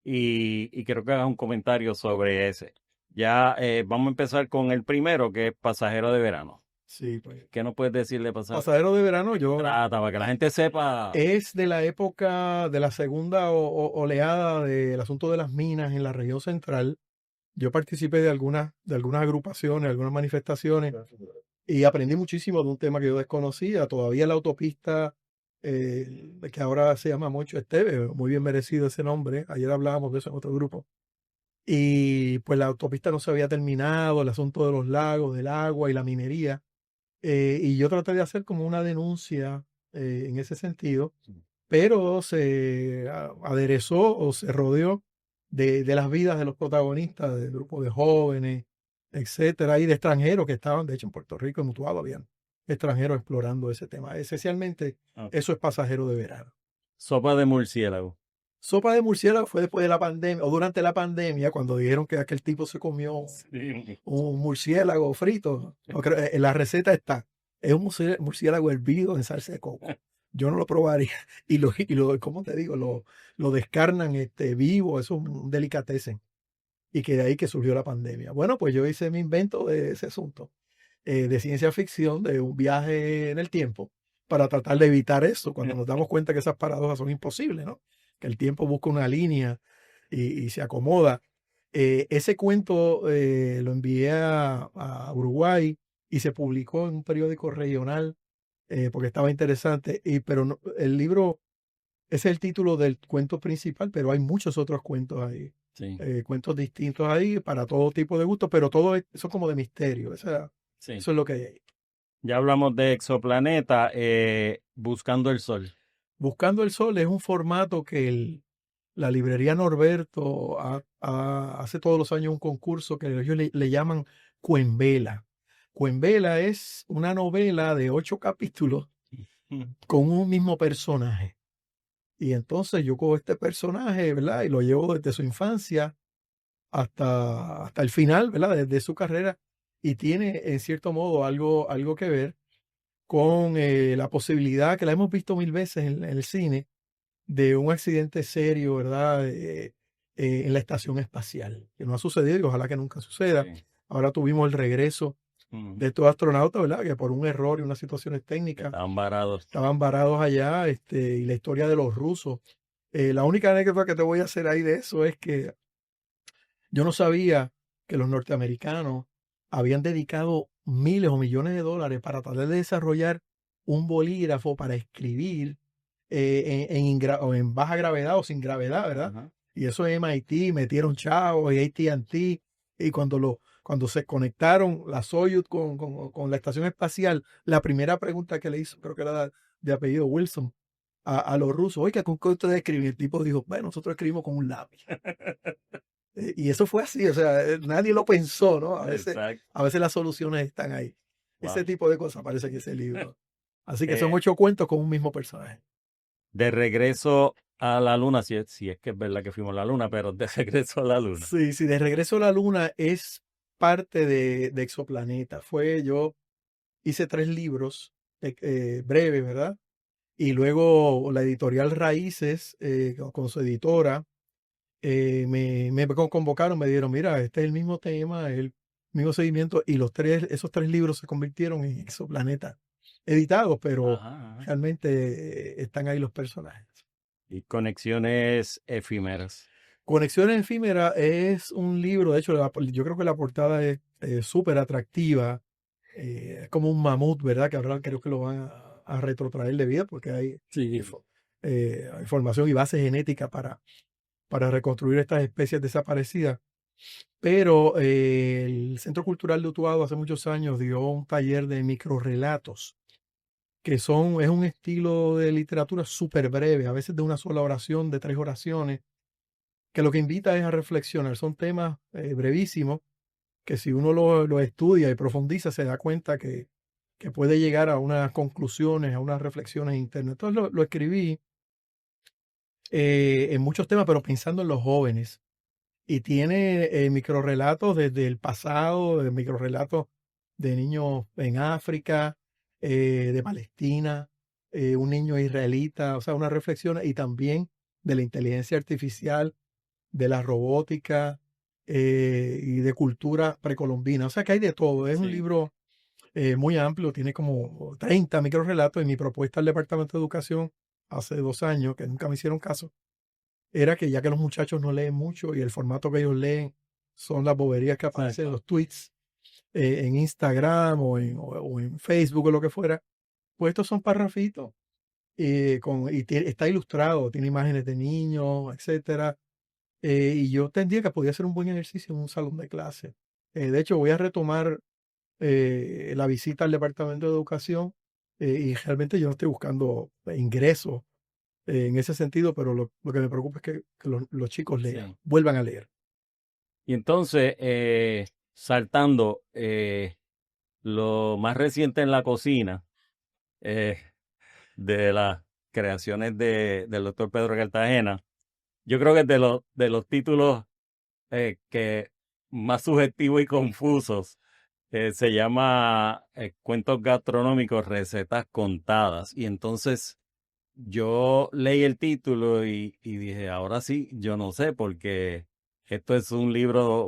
y quiero que hagas un comentario sobre ese. Ya vamos a empezar con el primero, que es Pasajero de Verano. Sí, pues. ¿Qué nos puedes decir de Pasajero? Pasajero de verano, Trata, para que la gente sepa. es de la época de la segunda oleada del asunto de las minas en la región central. Yo participé de algunas agrupaciones, algunas manifestaciones y aprendí muchísimo de un tema que yo desconocía. Todavía la autopista, que ahora se llama Moncho Esteve, muy bien merecido ese nombre. Ayer hablábamos de eso en otro grupo. Y pues la autopista no se había terminado, el asunto de los lagos, del agua y la minería. Y yo traté de hacer como una denuncia en ese sentido, pero se aderezó o se rodeó de las vidas de los protagonistas, del grupo de jóvenes, etcétera, y de extranjeros que estaban, de hecho en Puerto Rico, en Utuado, habían extranjeros explorando ese tema. Esencialmente, Ok. eso es Pasajero de Verano. Sopa de murciélago. Sopa de murciélago fue después de la pandemia, o durante la pandemia, cuando dijeron que aquel tipo se comió Sí. un murciélago frito. No creo, en la receta está. Es un murciélago hervido en salsa de coco. Yo no lo probaría. ¿Cómo te digo? Lo descarnan vivo. Eso es un delicatessen. Y que de ahí que surgió la pandemia. Bueno, pues yo hice mi invento de ese asunto. De ciencia ficción, de un viaje en el tiempo, para tratar de evitar eso, cuando nos damos cuenta que esas paradojas son imposibles, ¿no? Que el tiempo busca una línea y se acomoda. Ese cuento lo envié a Uruguay y se publicó en un periódico regional porque estaba interesante. Pero el libro es el título del cuento principal, pero hay muchos otros cuentos ahí. Sí, Cuentos distintos ahí para todo tipo de gustos, pero todo son como de misterio. sí. Eso es lo que hay ahí. Ya hablamos de exoplaneta, buscando el sol. Buscando el Sol es un formato que la librería Norberto hace todos los años un concurso que ellos le llaman Cuenvela. Cuenvela es una novela de 8 capítulos con un mismo personaje. Y entonces yo cojo este personaje, ¿verdad? Y lo llevo desde su infancia hasta el final, ¿verdad? Desde su carrera. Y tiene, en cierto modo, algo que ver con la posibilidad, que la hemos visto mil veces en el cine, de un accidente serio, ¿verdad? En la estación espacial, que no ha sucedido y ojalá que nunca suceda. Sí. Ahora tuvimos el regreso de estos astronautas, ¿verdad? Que por un error y unas situaciones técnicas Estaban varados. estaban varados allá, y la historia de los rusos. La única anécdota que te voy a hacer ahí de eso es que yo no sabía que los norteamericanos habían dedicado miles o millones de dólares para tratar de desarrollar un bolígrafo para escribir o en baja gravedad o sin gravedad, ¿verdad? Ajá. Y eso en MIT metieron chavos y AT&T, y cuando se conectaron la Soyuz con la estación espacial, la primera pregunta que le hizo, creo que era de apellido Wilson, a los rusos: oiga, ¿con qué ustedes escriben? El tipo dijo: bueno, nosotros escribimos con un lápiz. Y eso fue así, o sea, nadie lo pensó, ¿no? Exacto. A veces las soluciones están ahí. Ese Wow. tipo de cosas aparece en ese libro. Así que son Eh, 8 cuentos con un mismo personaje. de regreso a la luna, si es que es verdad que fuimos a la luna, pero de regreso a la luna. Sí, sí, de regreso a la luna es parte de Exoplaneta. Yo hice 3 libros breves, ¿verdad? Y luego la editorial Raíces, con su editora, me convocaron, me dieron: mira, este es el mismo tema, es el mismo seguimiento, y esos 3 libros se convirtieron en Exoplaneta, editados, pero Ajá, ajá. realmente están ahí los personajes. Y conexiones efímeras. Conexiones efímeras es un libro, de hecho, yo creo que la portada es súper atractiva, es como un mamut, ¿verdad? Que ahora creo que lo van a retrotraer de vida porque hay Sí. información y base genética para reconstruir estas especies desaparecidas. Pero el Centro Cultural de Utuado hace muchos años dio un taller de microrrelatos, es un estilo de literatura súper breve, a veces de una sola oración, de 3 oraciones, que lo que invita es a reflexionar. Son temas brevísimos que, si uno lo estudia y profundiza, se da cuenta que puede llegar a unas conclusiones, a unas reflexiones internas. Entonces lo escribí en muchos temas, pero pensando en los jóvenes. Y tiene microrrelatos desde el pasado, microrrelatos de niños en África, de Palestina, un niño israelita, o sea, una reflexión, y también de la inteligencia artificial, de la robótica, y de cultura precolombina. O sea, que hay de todo. Es un Sí. libro muy amplio, tiene como 30 microrrelatos, y mi propuesta al Departamento de Educación hace 2 años, que nunca me hicieron caso, era que, ya que los muchachos no leen mucho y el formato que ellos leen son las boberías que aparecen en Exacto. los tweets, en Instagram o en Facebook o lo que fuera, pues estos son parrafitos, está ilustrado, tiene imágenes de niños, etcétera. Y yo entendía que podía ser un buen ejercicio en un salón de clase. De hecho, voy a retomar la visita al Departamento de Educación, y realmente yo no estoy buscando ingresos en ese sentido, pero lo que me preocupa es que los chicos lean, Sí. vuelvan a leer. Y entonces, saltando, lo más reciente en la cocina, eh, de las creaciones del doctor Pedro Cartagena, yo creo que es de los títulos que más subjetivos y confusos. Se llama Cuentos gastronómicos, recetas contadas. Y entonces yo leí el título y dije: ahora sí, yo no sé, porque esto es un libro,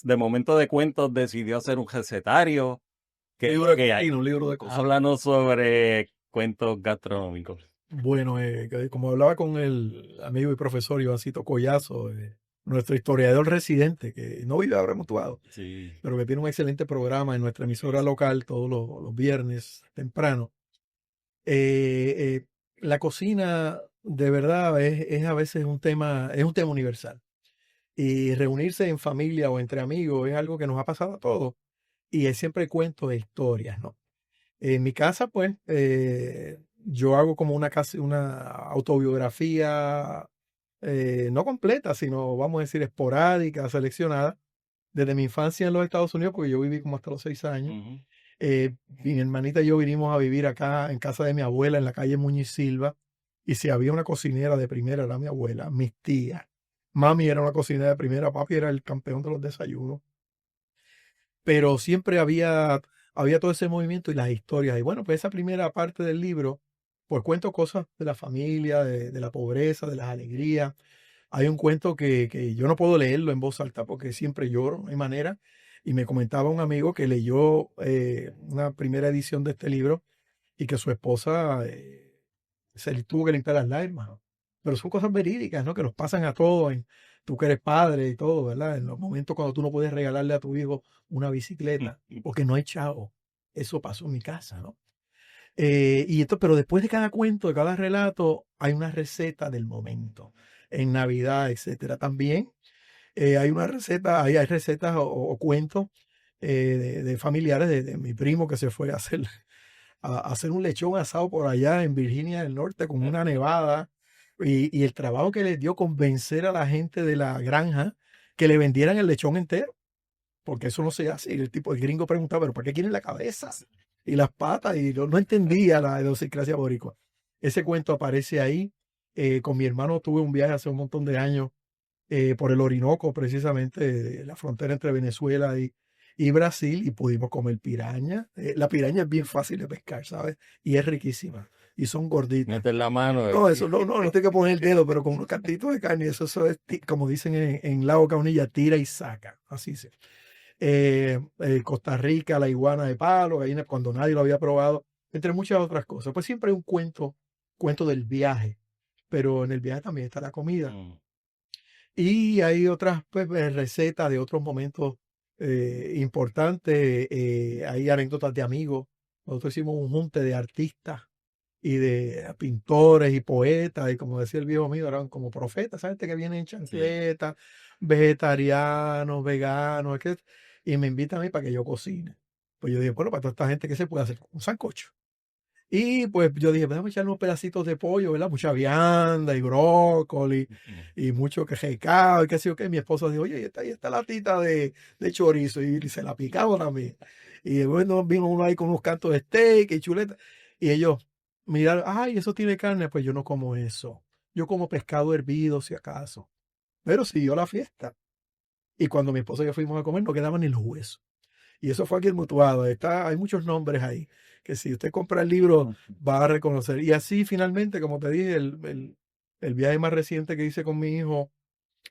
de momento de cuentos decidió hacer un recetario. ¿Qué es Libro lo de que hay? cocina, un libro de cocina. Háblanos sobre cuentos gastronómicos. Bueno, como hablaba con el amigo y profesor Ivancito Collazo, nuestro historiador residente, que no vive ahora en Utuado, Sí, pero que tiene un excelente programa en nuestra emisora local todos los viernes temprano. Eh, eh, la cocina, de verdad, es a veces es un tema universal. Y reunirse en familia o entre amigos es algo que nos ha pasado a todos. Y es siempre cuento de historias, ¿no? En mi casa, pues, yo hago como una autobiografía, no completa, sino vamos a decir esporádica, seleccionada, desde mi infancia en los Estados Unidos, porque yo viví como hasta los 6 años. Ujú. Mi hermanita y yo vinimos a vivir acá en casa de mi abuela en la calle Muñiz Silva. Y si había una cocinera de primera era mi abuela, mis tías. Mami era una cocinera de primera, papi era el campeón de los desayunos. Pero siempre había todo ese movimiento y las historias. Y bueno, pues esa primera parte del libro, pues cuento cosas de la familia, de la pobreza, de las alegrías. Hay un cuento que yo no puedo leerlo en voz alta porque siempre lloro, no hay manera. Y me comentaba un amigo que leyó una primera edición de este libro y que su esposa se le tuvo que limpiar las lágrimas, ¿no? Pero son cosas verídicas, ¿no? Que nos pasan a todos, tú que eres padre y todo, ¿verdad? En los momentos cuando tú no puedes regalarle a tu hijo una bicicleta porque no hay chavo. Eso pasó en mi casa, ¿no? Y esto, pero después de cada cuento, de cada relato, hay una receta del momento. En Navidad, etcétera. También hay una receta, hay recetas o cuentos de familiares de mi primo que se fue a hacer un lechón asado por allá en Virginia del Norte con una nevada y el trabajo que les dio convencer a la gente de la granja que le vendieran el lechón entero, porque eso no se hace. Y el gringo preguntaba, ¿pero para qué quieren la cabeza y las patas? Y no entendía la idiosincrasia boricua. Ese cuento aparece ahí. Con mi hermano tuve un viaje hace un montón de años por el Orinoco, precisamente, la frontera entre Venezuela y Brasil, y pudimos comer piraña. La piraña es bien fácil de pescar, ¿sabes? Y es riquísima. Y son gorditas. Meter la mano. No, eso no tiene que poner el dedo, pero con unos cantitos de carne, eso es, como dicen en Lago Caunilla, tira y saca. Así se. Costa Rica, la iguana de palo, gallina, cuando nadie lo había probado, entre muchas otras cosas. Pues siempre hay un cuento del viaje, pero en el viaje también está la comida. Mm. Y hay otras pues, recetas de otros momentos importantes. Hay anécdotas de amigos. Nosotros hicimos un junte de artistas y de pintores y poetas. Y como decía el viejo mío, eran como profetas. ¿Sabes? Gente que viene en chancleta, vegetarianos, veganos. Y me invitan a mí para que yo cocine. Pues yo dije, bueno, para toda esta gente, ¿qué se puede hacer? Un sancocho. Y pues yo dije, vamos a echarle unos pedacitos de pollo, ¿verdad? Mucha vianda y brócoli y mucho quejecado y qué sé yo qué. Mi esposa dijo, oye, ahí está latita de chorizo y se la picaban a mí. Y bueno, vino uno ahí con unos cantos de steak y chuleta. Y ellos miraron, ay, eso tiene carne. Pues yo no como eso. Yo como pescado hervido, si acaso. Pero siguió la fiesta. Y cuando mi esposa y yo fuimos a comer, no quedaban ni los huesos. Y eso fue aquí en Mutuado. Hay muchos nombres ahí que si usted compra el libro va a reconocer. Y así finalmente, como te dije, el viaje más reciente que hice con mi hijo,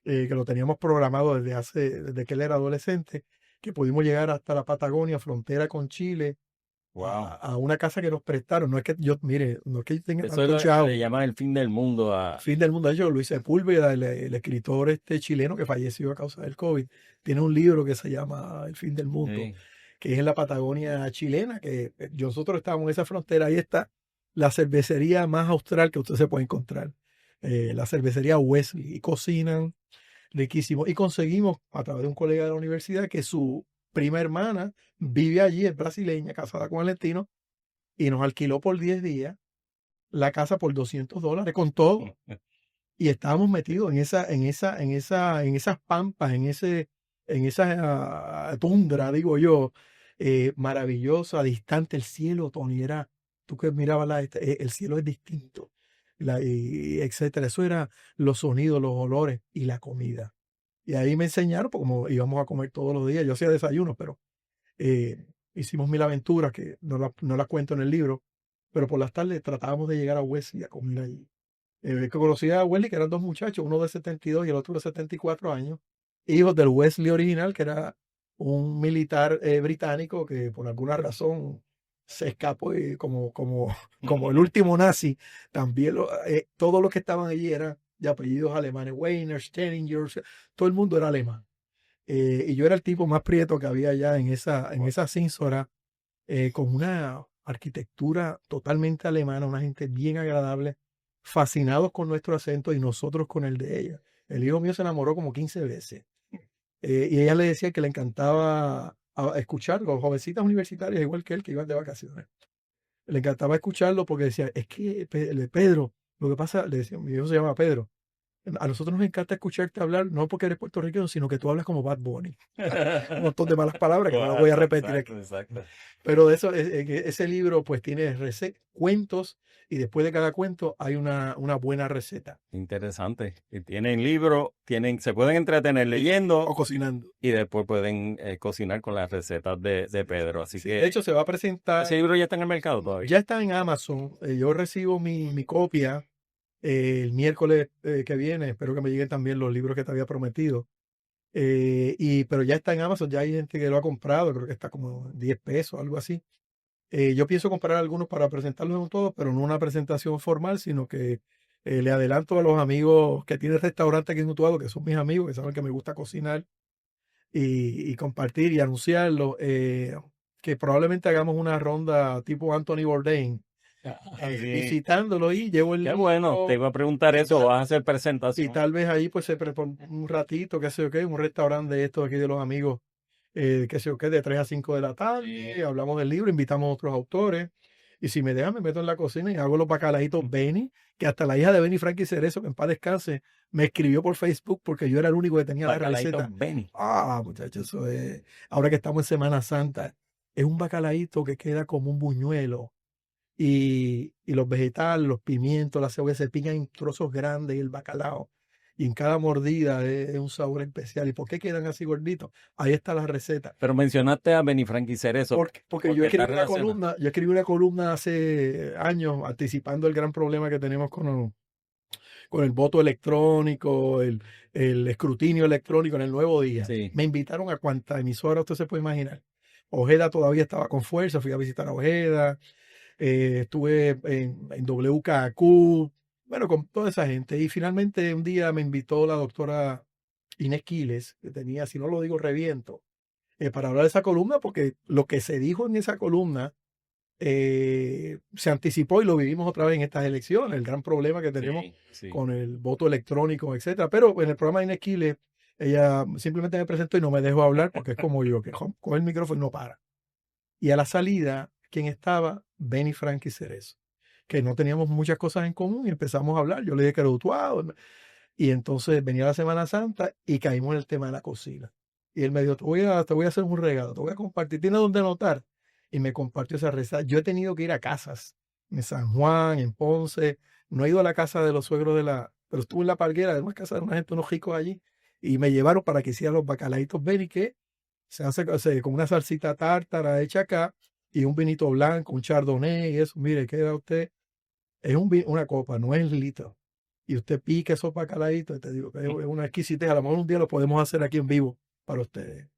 que lo teníamos programado desde que él era adolescente, que pudimos llegar hasta la Patagonia, frontera con Chile, Wow. a una casa que nos prestaron. No es que yo, mire, no es que yo tenga Eso tanto es chavo. le llaman el fin del mundo a... Fin del mundo. De hecho, Luis Sepúlveda, el escritor chileno que falleció a causa del COVID, tiene un libro que se llama El fin del mundo, Sí. que es en la Patagonia chilena, que nosotros estábamos en esa frontera. Ahí está la cervecería más austral que usted se puede encontrar, la cervecería Wesley, y cocinan riquísimo. Y conseguimos, a través de un colega de la universidad, que su prima hermana vive allí, es brasileña, casada con argentino, y nos alquiló por 10 días la casa por $200 con todo. Y estábamos metidos en esas pampas, en esa tundra, digo yo, maravillosa, distante. El cielo, Tony, tú que mirabas el cielo es distinto, etcétera. Eso era los sonidos, los olores y la comida. Y ahí me enseñaron, pues, como íbamos a comer todos los días, yo hacía desayuno, pero hicimos mil aventuras que no las cuento en el libro, pero por las tardes tratábamos de llegar a Wesley a comer allí. Que conocía a Wesley, que eran dos muchachos, uno de 72 y el otro de 74 años, hijos del Wesley original, que era un militar británico que por alguna razón se escapó y como el último nazi, también todos los que estaban allí eran de apellidos alemanes, Weiner, Steininger, todo el mundo era alemán. Y yo era el tipo más prieto que había allá en esa cínsora, con una arquitectura totalmente alemana, una gente bien agradable, fascinados con nuestro acento y nosotros con el de ella. El hijo mío se enamoró como 15 veces. Y ella le decía que le encantaba escuchar, los jovencitas universitarias, igual que él, que iban de vacaciones. le encantaba escucharlo porque decía, es que Pedro, lo que pasa, le decía, mi hijo se llama Pedro, a nosotros nos encanta escucharte hablar, no porque eres puertorriqueño, sino que tú hablas como Bad Bunny. Un montón de malas palabras que no las voy a repetir aquí. Exacto. Pero de eso, ese libro pues tiene cuentos y después de cada cuento hay una buena receta. Interesante. Y tienen libros, se pueden entretener O leyendo cocinando. y después pueden cocinar con las recetas de Pedro. Así Sí, que de hecho, se va a presentar, ese libro ya está en el mercado todavía. ya está en Amazon. Yo recibo mi copia el miércoles que viene. Espero que me lleguen también los libros que te había prometido. Pero ya está en Amazon, ya hay gente que lo ha comprado, creo que está como 10 pesos, algo así. Yo pienso comprar algunos para presentarlos en todo, pero no una presentación formal, sino que le adelanto a los amigos que tienen restaurante aquí en Utuado, que son mis amigos, que saben que me gusta cocinar y compartir y anunciarlo, que probablemente hagamos una ronda tipo Anthony Bourdain, Sí. visitándolo y llevo el Qué libro. bueno, te iba a preguntar eso, vas a hacer Y presentación. tal vez ahí pues un ratito, qué sé yo qué, un restaurante de estos aquí de los amigos, qué sé yo qué, de 3 a 5 de la tarde, hablamos del libro, invitamos a otros autores, y si me dejan me meto en la cocina y hago los bacalaitos Benny, que hasta la hija de Benny Frankie Cerezo, que en paz descanse, me escribió por Facebook porque yo era el único que tenía la Bacalaíto receta. Benny. Muchachos, eso es, ahora que estamos en Semana Santa, es un bacalaíto que queda como un buñuelo. Y los vegetales, los pimientos, la cebolla se pican en trozos grandes y el bacalao. Y en cada mordida es un sabor especial. ¿Y por qué quedan así gorditos? Ahí está la receta. Pero mencionaste a Benny Frankie Cerezo. Porque yo escribí una columna, hace años anticipando el gran problema que tenemos con el voto electrónico, el escrutinio electrónico en el Nuevo Día. Sí. Me invitaron a cuanta emisora usted se puede imaginar. Ojeda todavía estaba con fuerza, fui a visitar a Ojeda. Estuve en WKQ, bueno, con toda esa gente. Y finalmente un día me invitó la doctora Inés Quiles, que tenía, si no lo digo, reviento, para hablar de esa columna, porque lo que se dijo en esa columna se anticipó y lo vivimos otra vez en estas elecciones, el gran problema que tenemos con el voto electrónico, etcétera. Pero en el programa de Inés Quiles, ella simplemente me presentó y no me dejó hablar, porque es como yo, que con el micrófono no para. Y a la salida, ¿quién estaba? Benny Frankie Cerezo, que no teníamos muchas cosas en común y empezamos a hablar. Yo le dije que era Utuado. Y entonces venía la Semana Santa y caímos en el tema de la cocina. Y él me dijo, te voy a hacer un regalo, te voy a compartir. ¿Tienes dónde anotar? Y me compartió esa receta. Yo he tenido que ir a casas, en San Juan, en Ponce. No he ido a la casa de los suegros pero estuve en La Parguera, en una casa de una gente, unos ricos allí. Y me llevaron para que hiciera los bacalaitos Benny, que se hace con una salsita tártara hecha acá y un vinito blanco, un chardonnay y eso. Mire, ¿qué da usted? Es una copa, no es litro. Y usted pica esos bacalaitos y te digo que es una exquisitez. A lo mejor un día lo podemos hacer aquí en vivo para ustedes.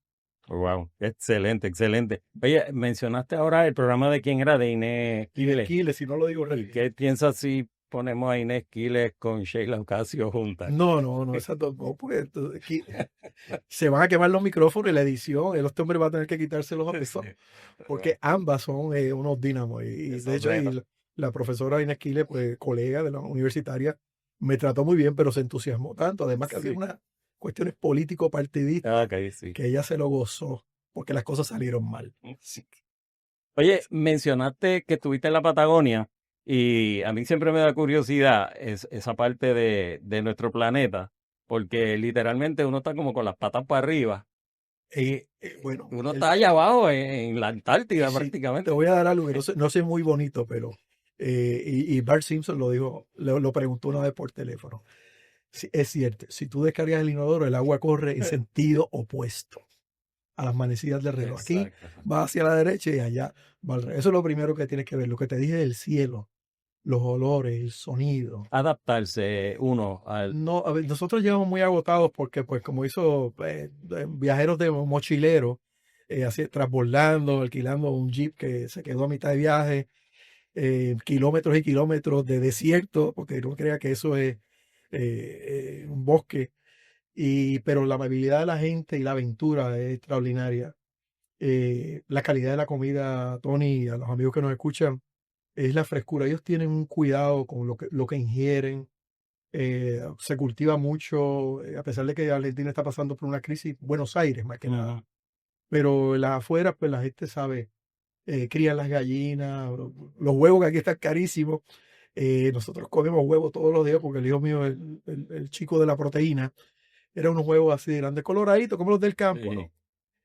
Wow, excelente, excelente. Oye, mencionaste ahora el programa de quién era, de Inés Quiles. Quiles, si no lo digo ¿Y qué piensas si ponemos a Inés Quiles con Sheila Ocasio juntas? No, esas dos no, porque se van a quemar los micrófonos y la edición. Este hombre va a tener que quitárselos a peso, porque ambas son unos dínamos. Y de hecho, la profesora Inés Quiles, pues colega de la universitaria, me trató muy bien, pero se entusiasmó tanto. Además que había unas cuestiones político-partidistas que ella se lo gozó, porque las cosas salieron mal. Oye, mencionaste que estuviste en la Patagonia y a mí siempre me da curiosidad esa parte de nuestro planeta, porque literalmente uno está como con las patas para arriba. Bueno, uno está allá abajo en la Antártida prácticamente. Te voy a dar algo que no sé muy bonito, pero y Bart Simpson lo dijo, lo preguntó una vez por teléfono. Sí, es cierto, si tú descargas el inodoro, el agua corre en sentido opuesto a las manecillas del reloj. Aquí va hacia la derecha y allá va al revés. Eso es lo primero que tienes que ver, lo que te dije del cielo, los olores, el sonido. Adaptarse uno al... No, a ver, nosotros llegamos muy agotados porque, pues, como hizo viajeros de mochileros, así transbordando, alquilando un jeep que se quedó a mitad de viaje, kilómetros y kilómetros de desierto, porque no crea que eso es un bosque. Pero la amabilidad de la gente y la aventura es extraordinaria. La calidad de la comida, Tony, a los amigos que nos escuchan, es la frescura. Ellos tienen un cuidado con lo que ingieren. Se cultiva mucho, a pesar de que Argentina está pasando por una crisis, Buenos Aires más que nada. Pero las afueras, pues la gente sabe crían las gallinas, los huevos que aquí están carísimos. Nosotros comemos huevos todos los días porque el hijo mío, el chico de la proteína, era unos huevos así grandes, coloraditos, como los del campo, ¿no?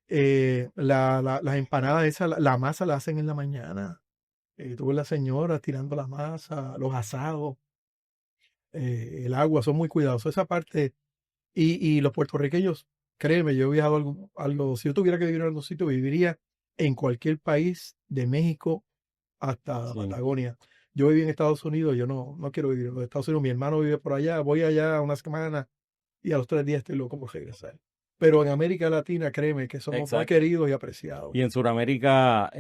Sí. Las empanadas, esas, la masa la hacen en la mañana. Tuve la señora tirando la masa, los asados, el agua, son muy cuidadosos. Esa parte, y los puertorriqueños, créeme, yo he viajado algo, si yo tuviera que vivir en algún sitio, viviría en cualquier país de México hasta la Sí. Patagonia. Yo viví en Estados Unidos, yo no quiero vivir en los Estados Unidos, mi hermano vive por allá, voy allá una semana y a los 3 días estoy loco por regresar. Pero en América Latina, créeme que somos muy Exacto. queridos y apreciados. Y en Sudamérica,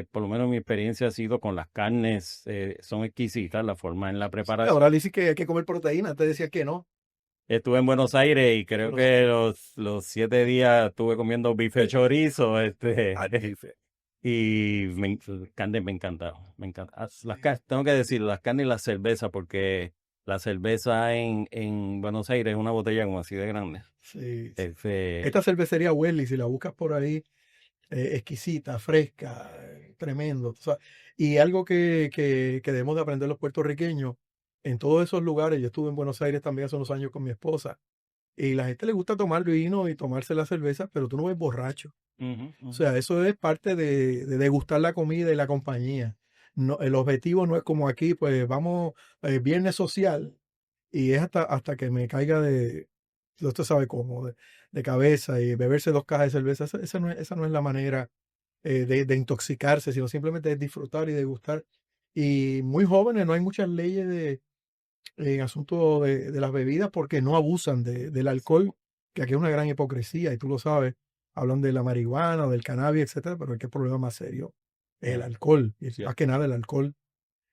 por lo menos mi experiencia ha sido con las carnes, son exquisitas, la forma en la preparación. Ahora dice que hay que comer proteína, te decía que no. Estuve en Buenos Aires y creo Buenos que Aires. los 7 días estuve comiendo bife chorizo, Jefe. y carne me encanta, me encanta. Tengo que decir, las carnes y la cerveza, porque la cerveza en Buenos Aires es una botella como así de grande. Sí, sí. Este, Esta cervecería Welly, si la buscas por ahí, exquisita, fresca, tremendo. O sea, y algo que debemos de aprender los puertorriqueños, en todos esos lugares, yo estuve en Buenos Aires también hace unos años con mi esposa, y la gente le gusta tomar vino y tomarse la cerveza, pero tú no ves borracho. ujú, O ujú. sea, eso es parte de degustar la comida y la compañía. No, el objetivo no es como aquí, pues vamos, viernes social, y es hasta que me caiga usted sabe cómo, de cabeza y beberse 2 cajas de cerveza. Esa no es la manera de intoxicarse, sino simplemente es disfrutar y degustar. Y muy jóvenes, no hay muchas leyes en asunto de las bebidas porque no abusan del alcohol, que aquí es una gran hipocresía y tú lo sabes. Hablan de la marihuana, del cannabis, etcétera, pero aquí el problema más serio es el Ya, alcohol, y más cierto. que nada el alcohol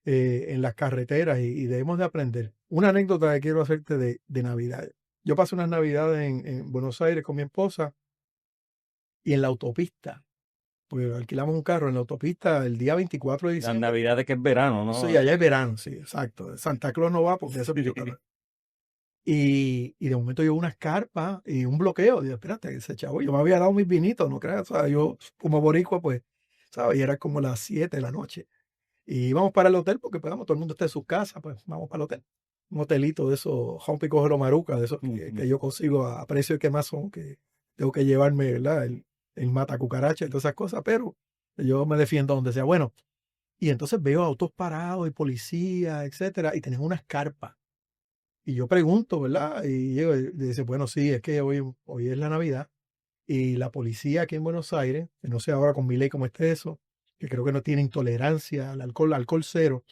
en las carreteras y debemos de aprender. Una anécdota que quiero hacerte de Navidad. Yo pasé unas Navidades en Buenos Aires con mi esposa y en la autopista, pues alquilamos un carro en la autopista el día 24 de Las diciembre. navidades que es verano, Sí, ¿no? allá es verano, sí, exacto. Santa Claus no va porque hace mucho calor. Y de momento llegó unas carpas y un bloqueo. Digo, espérate, ese chavo, yo me había dado mis vinitos, no creas. O sea, yo como boricua, pues, ¿sabes? Y era como las 7 de la noche. Y íbamos para el hotel porque pues, vamos, todo el mundo está en su casa, pues vamos para el hotel. Un hotelito de esos, Juan Pico Maruca, de esos Ujú. que yo consigo a precio de que más son, que tengo que llevarme, ¿verdad? El mata cucaracha y todas esas cosas, pero yo me defiendo donde sea. Bueno, y entonces veo autos parados y policías, etcétera, y tienen unas carpas. Y yo pregunto, ¿verdad? Y llego y dice, bueno, sí, es que hoy es la Navidad y la policía aquí en Buenos Aires, que no sé ahora con mi ley cómo esté eso, que creo que no tiene intolerancia al alcohol, alcohol cero,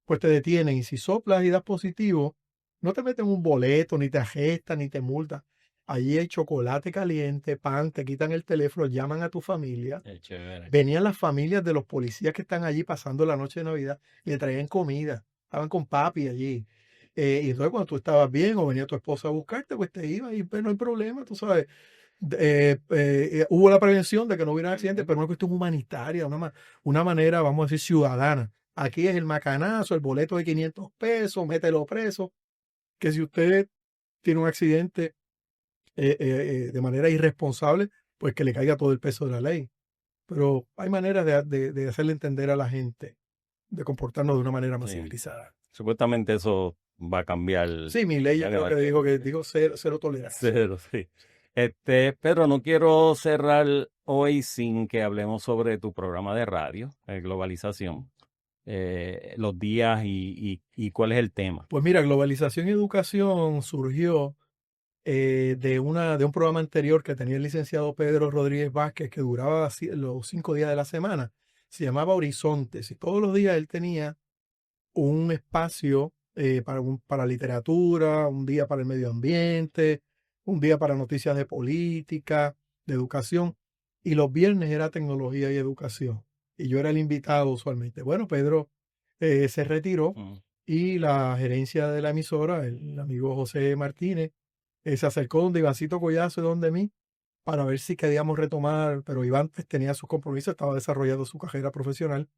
pues te detienen y si soplas y das positivo, no te meten un boleto, ni te agestan, ni te multan. Allí hay chocolate caliente, pan, te quitan el teléfono, llaman a tu familia. Qué chévere. Venían las familias de los policías que están allí pasando la noche de Navidad y le traían comida. Estaban con papi allí. Y entonces cuando tú estabas bien o venía tu esposa a buscarte, pues te iba y pues no hay problema, tú sabes. Hubo la prevención de que no hubiera accidentes, pero una cuestión humanitaria, una manera, vamos a decir, ciudadana. Aquí es el macanazo, el boleto de 500 pesos, mételo preso, que si usted tiene un accidente de manera irresponsable, pues que le caiga todo el peso de la ley. Pero hay maneras de hacerle entender a la gente, de comportarnos de una manera más Sí. civilizada. Supuestamente eso va a cambiar. Sí, mi ley ya creo que dijo cero tolerancia. Cero, sí. Pedro, no quiero cerrar hoy sin que hablemos sobre tu programa de radio, Globalización, los días y cuál es el tema. Pues mira, Globalización y Educación surgió de un programa anterior que tenía el licenciado Pedro Rodríguez Vázquez, que duraba los 5 días de la semana. Se llamaba Horizontes y todos los días él tenía un espacio para literatura, un día para el medio ambiente, un día para noticias de política, de educación, y los viernes era tecnología y educación. Y yo era el invitado usualmente. Bueno, Pedro se retiró Mm. y la gerencia de la emisora, el amigo José Martínez, se acercó donde Ivancito Collazo y donde mí para ver si queríamos retomar, pero Iván pues, tenía sus compromisos, estaba desarrollando su carrera profesional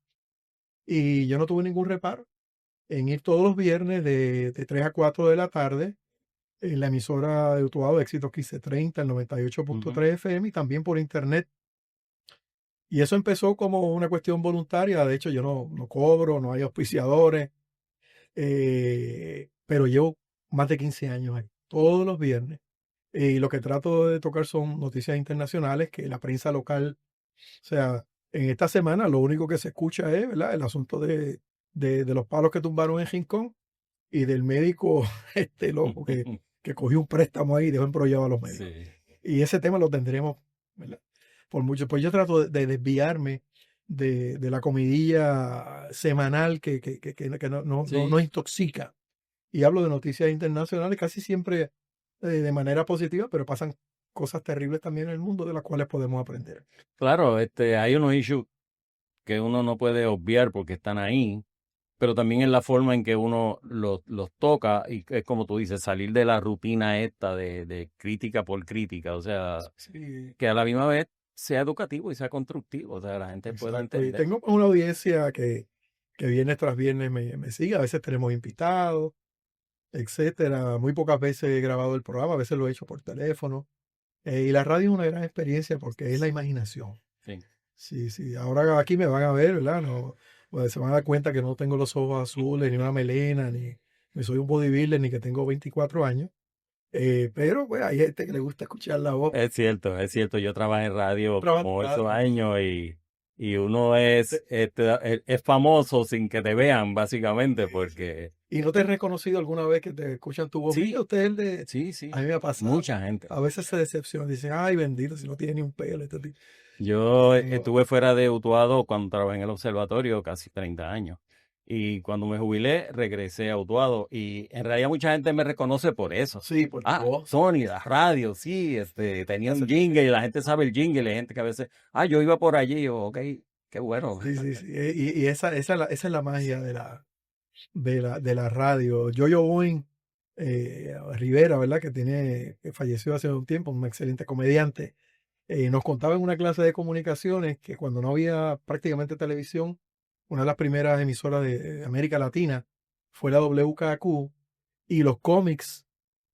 y yo no tuve ningún reparo en ir todos los viernes de 3 a 4 de la tarde en la emisora de Utuado, Éxitos 1530, el Ujú. 98.3 FM y también por internet. Y eso empezó como una cuestión voluntaria. De hecho, yo no cobro, no hay auspiciadores, pero llevo más de 15 años ahí, todos los viernes. Y lo que trato de tocar son noticias internacionales que la prensa local, o sea, en esta semana lo único que se escucha es, ¿verdad?, el asunto de los palos que tumbaron en Rincón y del médico este loco que cogió un préstamo ahí y dejó embrollado a los médicos. Sí. Y ese tema lo tendremos, ¿verdad?, por mucho. Pues yo trato de desviarme de la comidilla semanal que no Sí. nos intoxica. Y hablo de noticias internacionales casi siempre de manera positiva, pero pasan cosas terribles también en el mundo de las cuales podemos aprender. Claro, hay unos issues que uno no puede obviar porque están ahí, pero también es la forma en que uno los toca y es como tú dices, salir de la rutina esta de crítica por crítica, o sea, Sí, que a la misma vez sea educativo y sea constructivo, o sea, la gente pueda exacto. Y entender. tengo una audiencia que viernes tras viernes me sigue. A veces tenemos invitados, etcétera. Muy pocas veces he grabado el programa, a veces lo he hecho por teléfono. Y la radio es una gran experiencia porque es la imaginación. Sí. Sí, sí. Ahora aquí me van a ver, ¿verdad? No, pues se van a dar cuenta que no tengo los ojos azules, ni una melena, ni soy un bodybuilder, ni que tengo 24 años. Pero pues hay gente que le gusta escuchar la voz. Es cierto, es cierto. Yo trabajé en radio Trabajo como en 8 radio. años y uno es famoso sin que te vean, básicamente, porque ¿Y no te has reconocido alguna vez que te escuchan tu voz? Mira, sí, usted es el de... sí, A sí, mí me ha pasado. mucha gente. A veces se decepcionan, dicen, ay, bendito, si no tiene ni un pelo. Este tipo. Yo Pero, estuve fuera de Utuado cuando trabajé en el observatorio casi 30 años. Y cuando me jubilé, regresé a Utuado. Y en realidad mucha gente me reconoce por eso. sí, por tu Ah, voz. Sony, la radio, sí, tenía un jingle y la gente sabe el jingle. Hay gente que a veces, yo iba por allí. Yo, ok, qué bueno. Sí, sí, sí. Y esa es la magia de la radio. Yo Boing Rivera, ¿verdad? Que falleció hace un tiempo, un excelente comediante. Nos contaba en una clase de comunicaciones que cuando no había prácticamente televisión, una de las primeras emisoras de América Latina fue la WKQ, y los cómics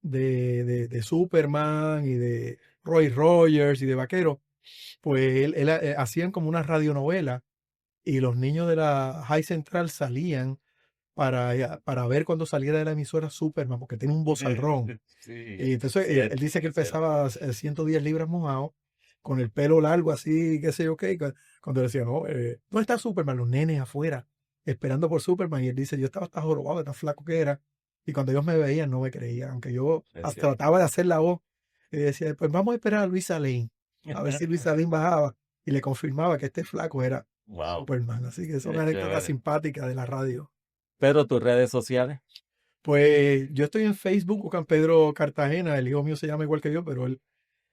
de Superman y de Roy Rogers y de Vaquero, pues él hacían como una radionovela, y los niños de la High Central salían para ver cuando saliera de la emisora Superman, porque tiene un vozarrón. Y Sí, entonces él cierto, dice que él cierto. pesaba 110 libras mojado, con el pelo largo así, qué sé yo qué. Cuando le decían, no, ¿dónde está Superman? Los nenes afuera, esperando por Superman. Y él dice, yo estaba tan jorobado, tan flaco que era. Y cuando ellos me veían, no me creían, aunque yo Es hasta cierto. trataba de hacer la voz. Y decía, pues vamos a esperar a Luis Lane, a ver si Luis Lane bajaba. Y le confirmaba que este flaco era Wow, Superman. Así que son qué anécdotas chévere. simpáticas de la radio. Pedro, tus redes sociales. Pues yo estoy en Facebook, Juan Pedro Cartagena. El hijo mío se llama igual que yo, pero él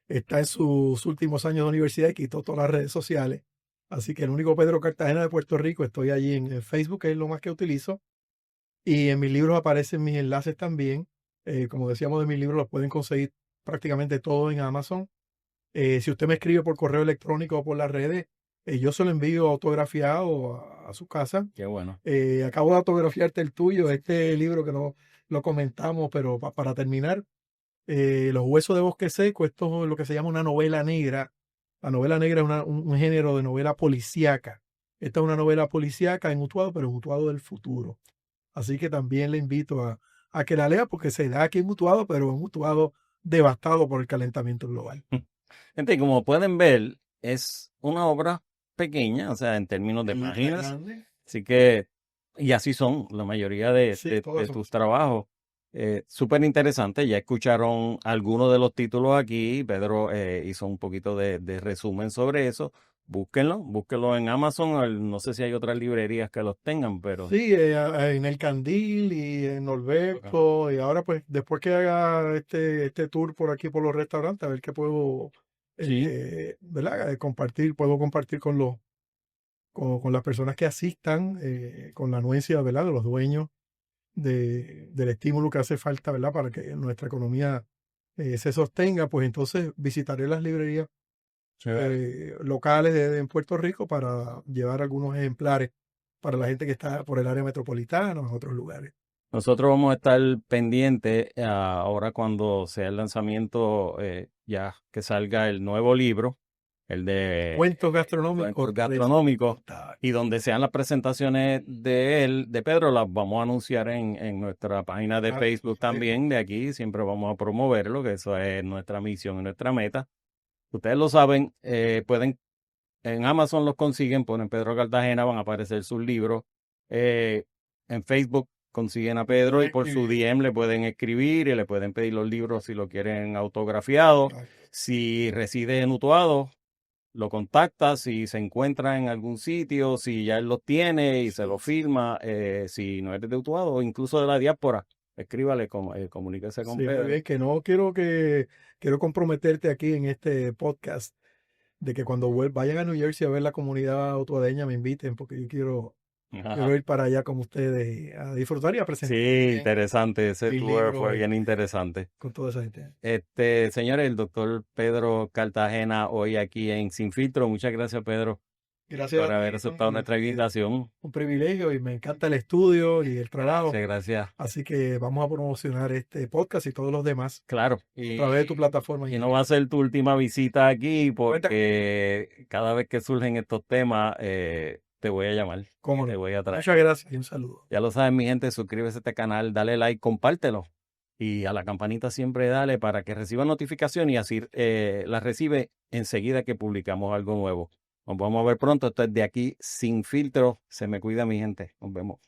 está en sus últimos años de universidad y quitó todas las redes sociales. Así que el único Pedro Cartagena de Puerto Rico, estoy allí en Facebook, que es lo más que utilizo. Y en mis libros aparecen mis enlaces también. Como decíamos, de mis libros los pueden conseguir prácticamente todos en Amazon. Si usted me escribe por correo electrónico o por las redes, yo se lo envío autografiado a su casa. Qué bueno. Acabo de autografiarte el tuyo, este libro que no lo comentamos, pero para terminar, Los huesos de bosque seco, esto es lo que se llama una novela negra. La novela negra es un género de novela policíaca. Esta es una novela policíaca en Utuado, pero en Utuado del futuro. Así que también le invito a que la lea, porque se da aquí en Utuado, pero en Utuado devastado por el calentamiento global. Gente, como pueden ver, es una obra pequeña, o sea, en términos de No es tan páginas. grande. Así que, y así son la mayoría de, Sí, de- todas de son. tus trabajos. Súper interesante. Ya escucharon algunos de los títulos aquí. Pedro hizo un poquito de resumen sobre eso. Búsquenlo en Amazon. No sé si hay otras librerías que los tengan, pero Sí, en el Candil y en Norberto, y ahora pues después que haga este tour por aquí por los restaurantes, a ver qué puedo, sí. ¿verdad? Compartir, puedo compartir con las personas que asistan, con la anuencia, ¿verdad? De los dueños del estímulo que hace falta, ¿verdad? Para que nuestra economía se sostenga. Pues entonces visitaré las librerías Chévere. locales en Puerto Rico para llevar algunos ejemplares para la gente que está por el área metropolitana o en otros lugares. Nosotros vamos a estar pendientes ahora cuando sea el lanzamiento, ya que salga el nuevo libro. el de Cuentos gastronómicos. Cuentos Gastronómicos, Está. y donde sean las presentaciones de él, de Pedro, las vamos a anunciar en nuestra página de Ah, Facebook sí. también. De aquí siempre vamos a promoverlo, que eso es nuestra misión y nuestra meta. Ustedes lo saben, pueden, en Amazon los consiguen, ponen Pedro Cartagena, van a aparecer sus libros. Eh, en Facebook consiguen a Pedro y por su DM le pueden escribir y le pueden pedir los libros si lo quieren autografiado. Si reside en Utuado, lo contacta, si se encuentra en algún sitio, si ya él los tiene y se lo firma, si no eres de Utuado o incluso de la diáspora, escríbale, comuníquese con Sí, muy Pedro. bien, quiero comprometerte aquí en este podcast de que cuando vayan a New Jersey a ver la comunidad otuadeña me inviten porque yo quiero ir para allá con ustedes a disfrutar y a presentar Sí, interesante, ese mis tour libros fue bien interesante. con toda esa gente. Señores, el doctor Pedro Cartagena hoy aquí en Sin Filtro. Muchas gracias, Pedro, Gracias por a haber ti, aceptado nuestra invitación. un privilegio y me encanta el estudio y el trabajo. Muchas gracias. Así que vamos a promocionar este podcast y todos los demás Claro, a través de tu plataforma. y no va a ser tu última visita aquí porque cada vez que surgen estos temas te voy a llamar, ¿Cómo te no? voy a traer. Muchas gracias y un saludo. Ya lo saben, mi gente, suscríbete a este canal, dale like, compártelo y a la campanita siempre dale para que reciba notificación y así la recibe enseguida que publicamos algo nuevo. Nos vamos a ver pronto. Esto es de aquí Sin Filtro. Se me cuida, mi gente. Nos vemos.